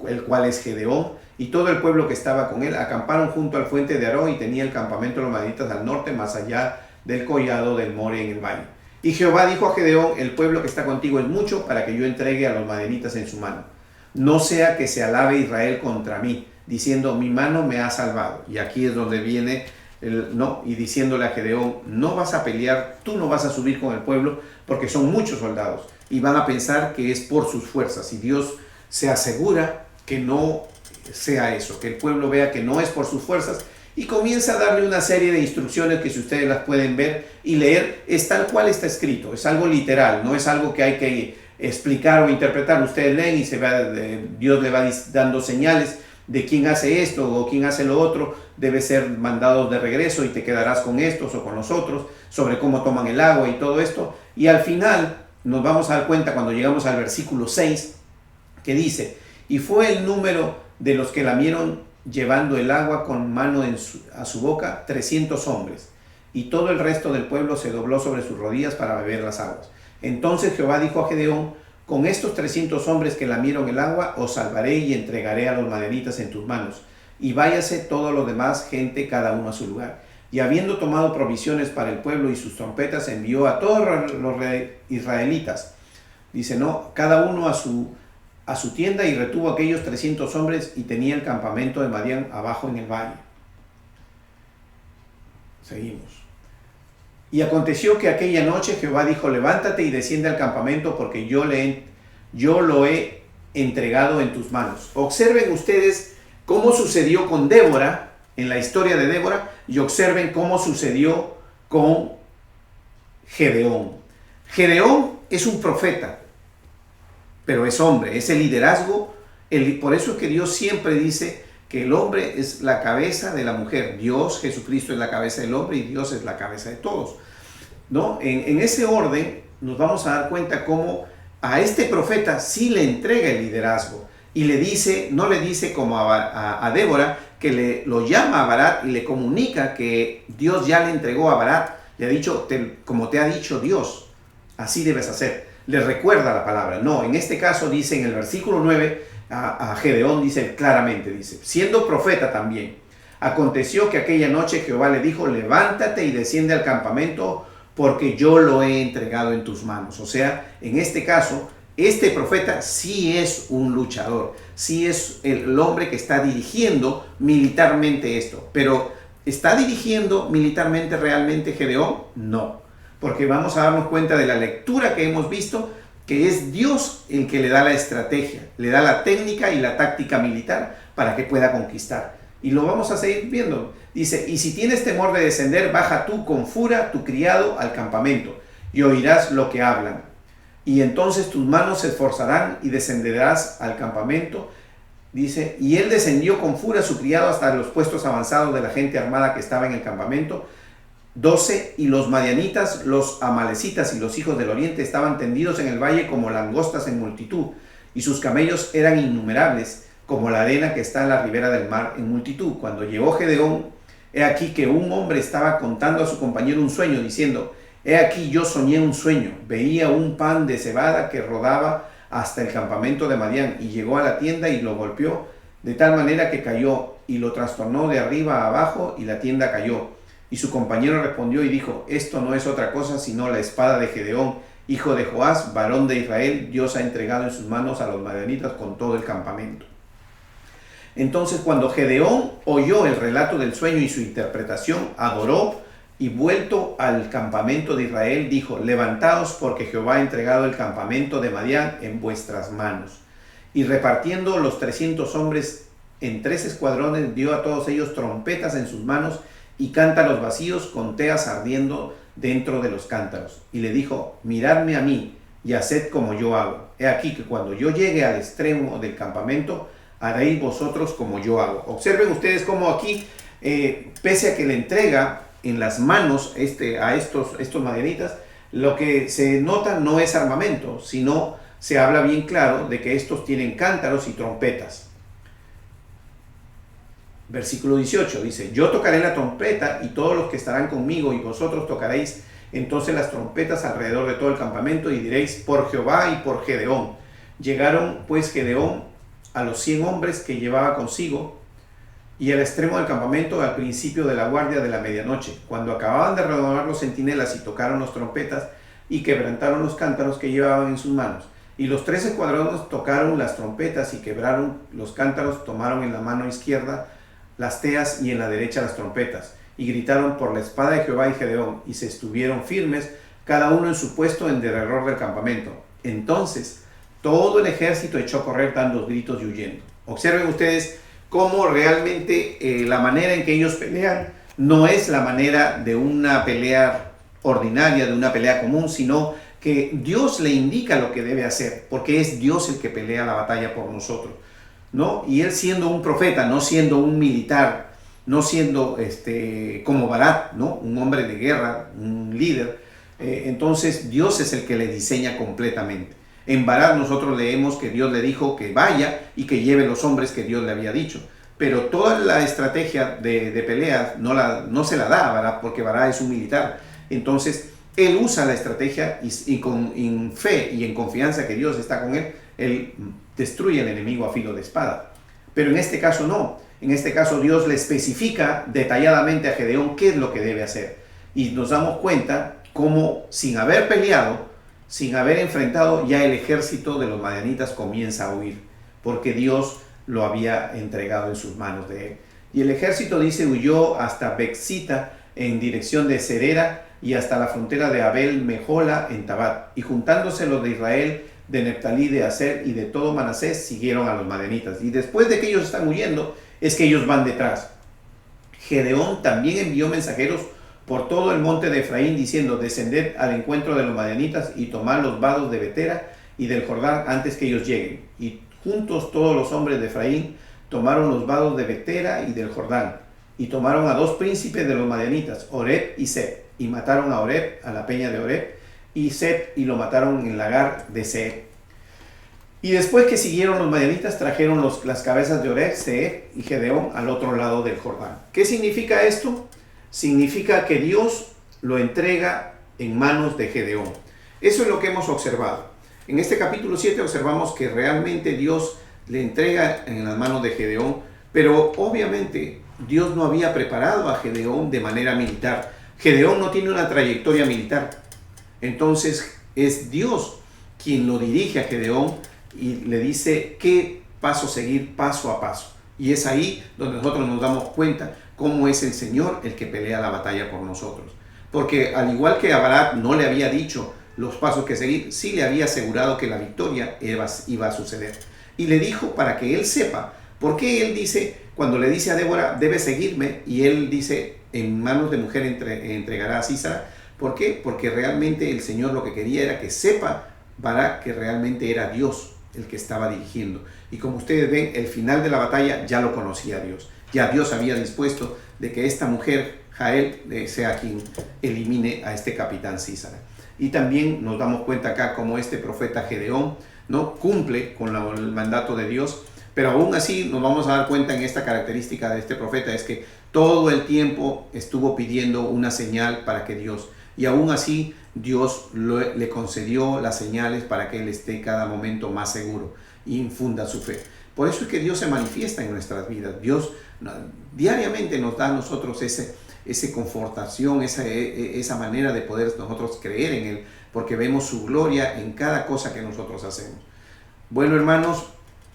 el cual es Gedeón, y todo el pueblo que estaba con él, acamparon junto al fuente de Aró, y tenía el campamento de los madianitas al norte, más allá del collado del More en el valle. Y Jehová dijo a Gedeón: el pueblo que está contigo es mucho para que yo entregue a los madianitas en su mano. No sea que se alabe Israel contra mí, diciendo: mi mano me ha salvado. Y aquí es donde viene no, y diciéndole a Gedeón: no vas a pelear, tú no vas a subir con el pueblo, porque son muchos soldados, y van a pensar que es por sus fuerzas. Y Dios se asegura que no sea eso, que el pueblo vea que no es por sus fuerzas, y comienza a darle una serie de instrucciones que, si ustedes las pueden ver y leer, es tal cual está escrito, es algo literal, no es algo que hay que explicar o interpretar. Ustedes leen y Dios le va dando señales de quién hace esto o quién hace lo otro, debe ser mandado de regreso y te quedarás con estos o con los otros, sobre cómo toman el agua y todo esto. Y al final nos vamos a dar cuenta cuando llegamos al versículo 6, que dice: y fue el número de los que lamieron llevando el agua con mano a su boca 300 hombres, y todo el resto del pueblo se dobló sobre sus rodillas para beber las aguas. Entonces Jehová dijo a Gedeón: con estos 300 hombres que lamieron el agua, os salvaré y entregaré a los madianitas en tus manos, y váyase todo lo demás gente cada uno a su lugar. Y habiendo tomado provisiones para el pueblo y sus trompetas, envió a todos los israelitas, dice, no, cada uno a su tienda, y retuvo aquellos 300 hombres, y tenía el campamento de Madián abajo en el valle. Seguimos. Y aconteció que aquella noche Jehová dijo: levántate y desciende al campamento, porque yo lo he entregado en tus manos. Observen ustedes cómo sucedió con Débora, en la historia de Débora, y observen cómo sucedió con Gedeón. Gedeón es un profeta, pero es hombre, es el liderazgo. Por eso es que Dios siempre dice que el hombre es la cabeza de la mujer. Dios, Jesucristo, es la cabeza del hombre y Dios es la cabeza de todos, ¿no? En ese orden nos vamos a dar cuenta cómo a este profeta sí le entrega el liderazgo y le dice, no le dice como a Débora, que lo llama a Barak y le comunica que Dios ya le entregó a Barak, le ha dicho, como te ha dicho Dios, así debes hacer. Le recuerda la palabra. No, en este caso dice en el versículo 9, a Gedeón dice claramente, dice, siendo profeta también, aconteció que aquella noche Jehová le dijo, levántate y desciende al campamento, porque yo lo he entregado en tus manos. O sea, en este caso, este profeta sí es un luchador, sí es el hombre que está dirigiendo militarmente esto. Pero, ¿está dirigiendo militarmente realmente Gedeón? No, porque vamos a darnos cuenta de la lectura que hemos visto, que es Dios el que le da la estrategia, le da la técnica y la táctica militar para que pueda conquistar. Y lo vamos a seguir viendo. Dice, y si tienes temor de descender, baja tú con Fura, tu criado, al campamento, y oirás lo que hablan. Y entonces tus manos se esforzarán y descenderás al campamento. Dice, y él descendió con Fura, su criado, hasta los puestos avanzados de la gente armada que estaba en el campamento. 12, y los madianitas, los amalecitas y los hijos del oriente estaban tendidos en el valle como langostas en multitud, y sus camellos eran innumerables, como la arena que está en la ribera del mar en multitud. Cuando llegó Gedeón, he aquí que un hombre estaba contando a su compañero un sueño, diciendo, he aquí yo soñé un sueño, veía un pan de cebada que rodaba hasta el campamento de Madián, y llegó a la tienda y lo golpeó, de tal manera que cayó, y lo trastornó de arriba a abajo, y la tienda cayó. Y su compañero respondió y dijo, esto no es otra cosa sino la espada de Gedeón, hijo de Joás, varón de Israel. Dios ha entregado en sus manos a los madianitas con todo el campamento. Entonces, cuando Gedeón oyó el relato del sueño y su interpretación, adoró, y vuelto al campamento de Israel, dijo, levantaos, porque Jehová ha entregado el campamento de Madián en vuestras manos. Y repartiendo los 300 hombres en 3 escuadrones, dio a todos ellos trompetas en sus manos y cántaros vacíos con teas ardiendo dentro de los cántaros. Y le dijo, miradme a mí y haced como yo hago. He aquí que cuando yo llegue al extremo del campamento, haréis vosotros como yo hago. Observen ustedes cómo aquí, pese a que le entrega en las manos a estos madianitas, lo que se nota no es armamento, sino se habla bien claro de que estos tienen cántaros y trompetas. Versículo 18 dice, yo tocaré la trompeta y todos los que estarán conmigo y vosotros tocaréis entonces las trompetas alrededor de todo el campamento y diréis, por Jehová y por Gedeón. Llegaron pues Gedeón a los 100 hombres que llevaba consigo y al extremo del campamento al principio de la guardia de la medianoche, cuando acababan de redonar los centinelas y tocaron las trompetas y quebrantaron los cántaros que llevaban en sus manos. Y los 3 escuadrones tocaron las trompetas y quebraron los cántaros, tomaron en la mano izquierda las teas y en la derecha las trompetas, y gritaron por la espada de Jehová y Gedeón, y se estuvieron firmes, cada uno en su puesto en derredor del campamento. Entonces todo el ejército echó a correr dando gritos y huyendo. Observen ustedes cómo realmente la manera en que ellos pelean no es la manera de una pelea ordinaria, de una pelea común, sino que Dios le indica lo que debe hacer, porque es Dios el que pelea la batalla por nosotros, ¿no? Y él siendo un profeta, no siendo un militar, no siendo como Barak, ¿no? Un hombre de guerra, un líder, entonces Dios es el que le diseña completamente. En Barak nosotros leemos que Dios le dijo que vaya y que lleve los hombres que Dios le había dicho, pero toda la estrategia de pelea no se la da a Barak, porque Barak es un militar. Entonces él usa la estrategia y en fe y en confianza que Dios está con él destruye al enemigo a filo de espada. Pero en este caso no. En este caso Dios le especifica detalladamente a Gedeón qué es lo que debe hacer. Y nos damos cuenta cómo sin haber peleado, sin haber enfrentado, ya el ejército de los madianitas comienza a huir, porque Dios lo había entregado en sus manos de él. Y el ejército, dice, huyó hasta Bexita en dirección de Serera y hasta la frontera de Abel Mejola en Tabat. Y juntándose los de Israel, de Neftalí, de Aser y de todo Manasés, siguieron a los madianitas. Y después de que ellos están huyendo, es que ellos van detrás. Gedeón también envió mensajeros por todo el monte de Efraín diciendo: descended al encuentro de los madianitas y tomad los vados de Betera y del Jordán antes que ellos lleguen. Y juntos todos los hombres de Efraín tomaron los vados de Betera y del Jordán, y tomaron a 2 príncipes de los madianitas, Oreb y Seb, y mataron a Oreb, a la peña de Oreb, y Seb, y lo mataron en el lagar de Seb. Y después que siguieron los madianitas, trajeron las cabezas de Oreb, Seb y Gedeón al otro lado del Jordán. ¿Qué significa esto? Significa que Dios lo entrega en manos de Gedeón. Eso es lo que hemos observado. En este capítulo 7 observamos que realmente Dios le entrega en las manos de Gedeón, pero obviamente Dios no había preparado a Gedeón de manera militar. Gedeón no tiene una trayectoria militar. Entonces es Dios quien lo dirige a Gedeón y le dice qué paso seguir paso a paso. Y es ahí donde nosotros nos damos cuenta cómo es el Señor el que pelea la batalla por nosotros. Porque al igual que a Barak no le había dicho los pasos que seguir, sí le había asegurado que la victoria iba a suceder. Y le dijo para que él sepa, porque él dice, cuando le dice a Débora, debe seguirme, y él dice, en manos de mujer entregará a Sísara. ¿Por qué? Porque realmente el Señor lo que quería era que sepa Barak que realmente era Dios el que estaba dirigiendo. Y como ustedes ven, el final de la batalla ya lo conocía Dios. Ya Dios había dispuesto de que esta mujer, Jael, sea quien elimine a este capitán Sísara. Y también nos damos cuenta acá como este profeta Gedeón, ¿no?, cumple con el mandato de Dios, pero aún así nos vamos a dar cuenta en esta característica de este profeta, es que todo el tiempo estuvo pidiendo una señal para que Dios, y aún así Dios le concedió las señales para que él esté cada momento más seguro y infunda su fe. Por eso es que Dios se manifiesta en nuestras vidas. Dios diariamente nos da a nosotros esa confortación, esa manera de poder nosotros creer en Él, porque vemos su gloria en cada cosa que nosotros hacemos. Bueno, hermanos,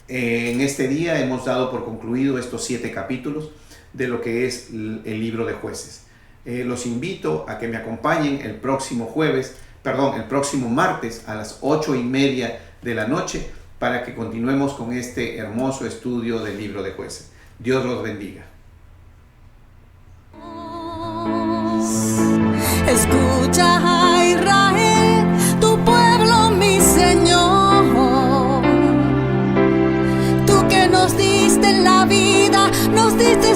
en este día hemos dado por concluido estos 7 capítulos de lo que es el libro de Jueces. Los invito a que me acompañen el próximo martes a las 8:30 de la noche para que continuemos con este hermoso estudio del libro de Jueces. Dios los bendiga. Escucha, Israel, tu pueblo, mi Señor. Tú que nos diste la vida, nos diste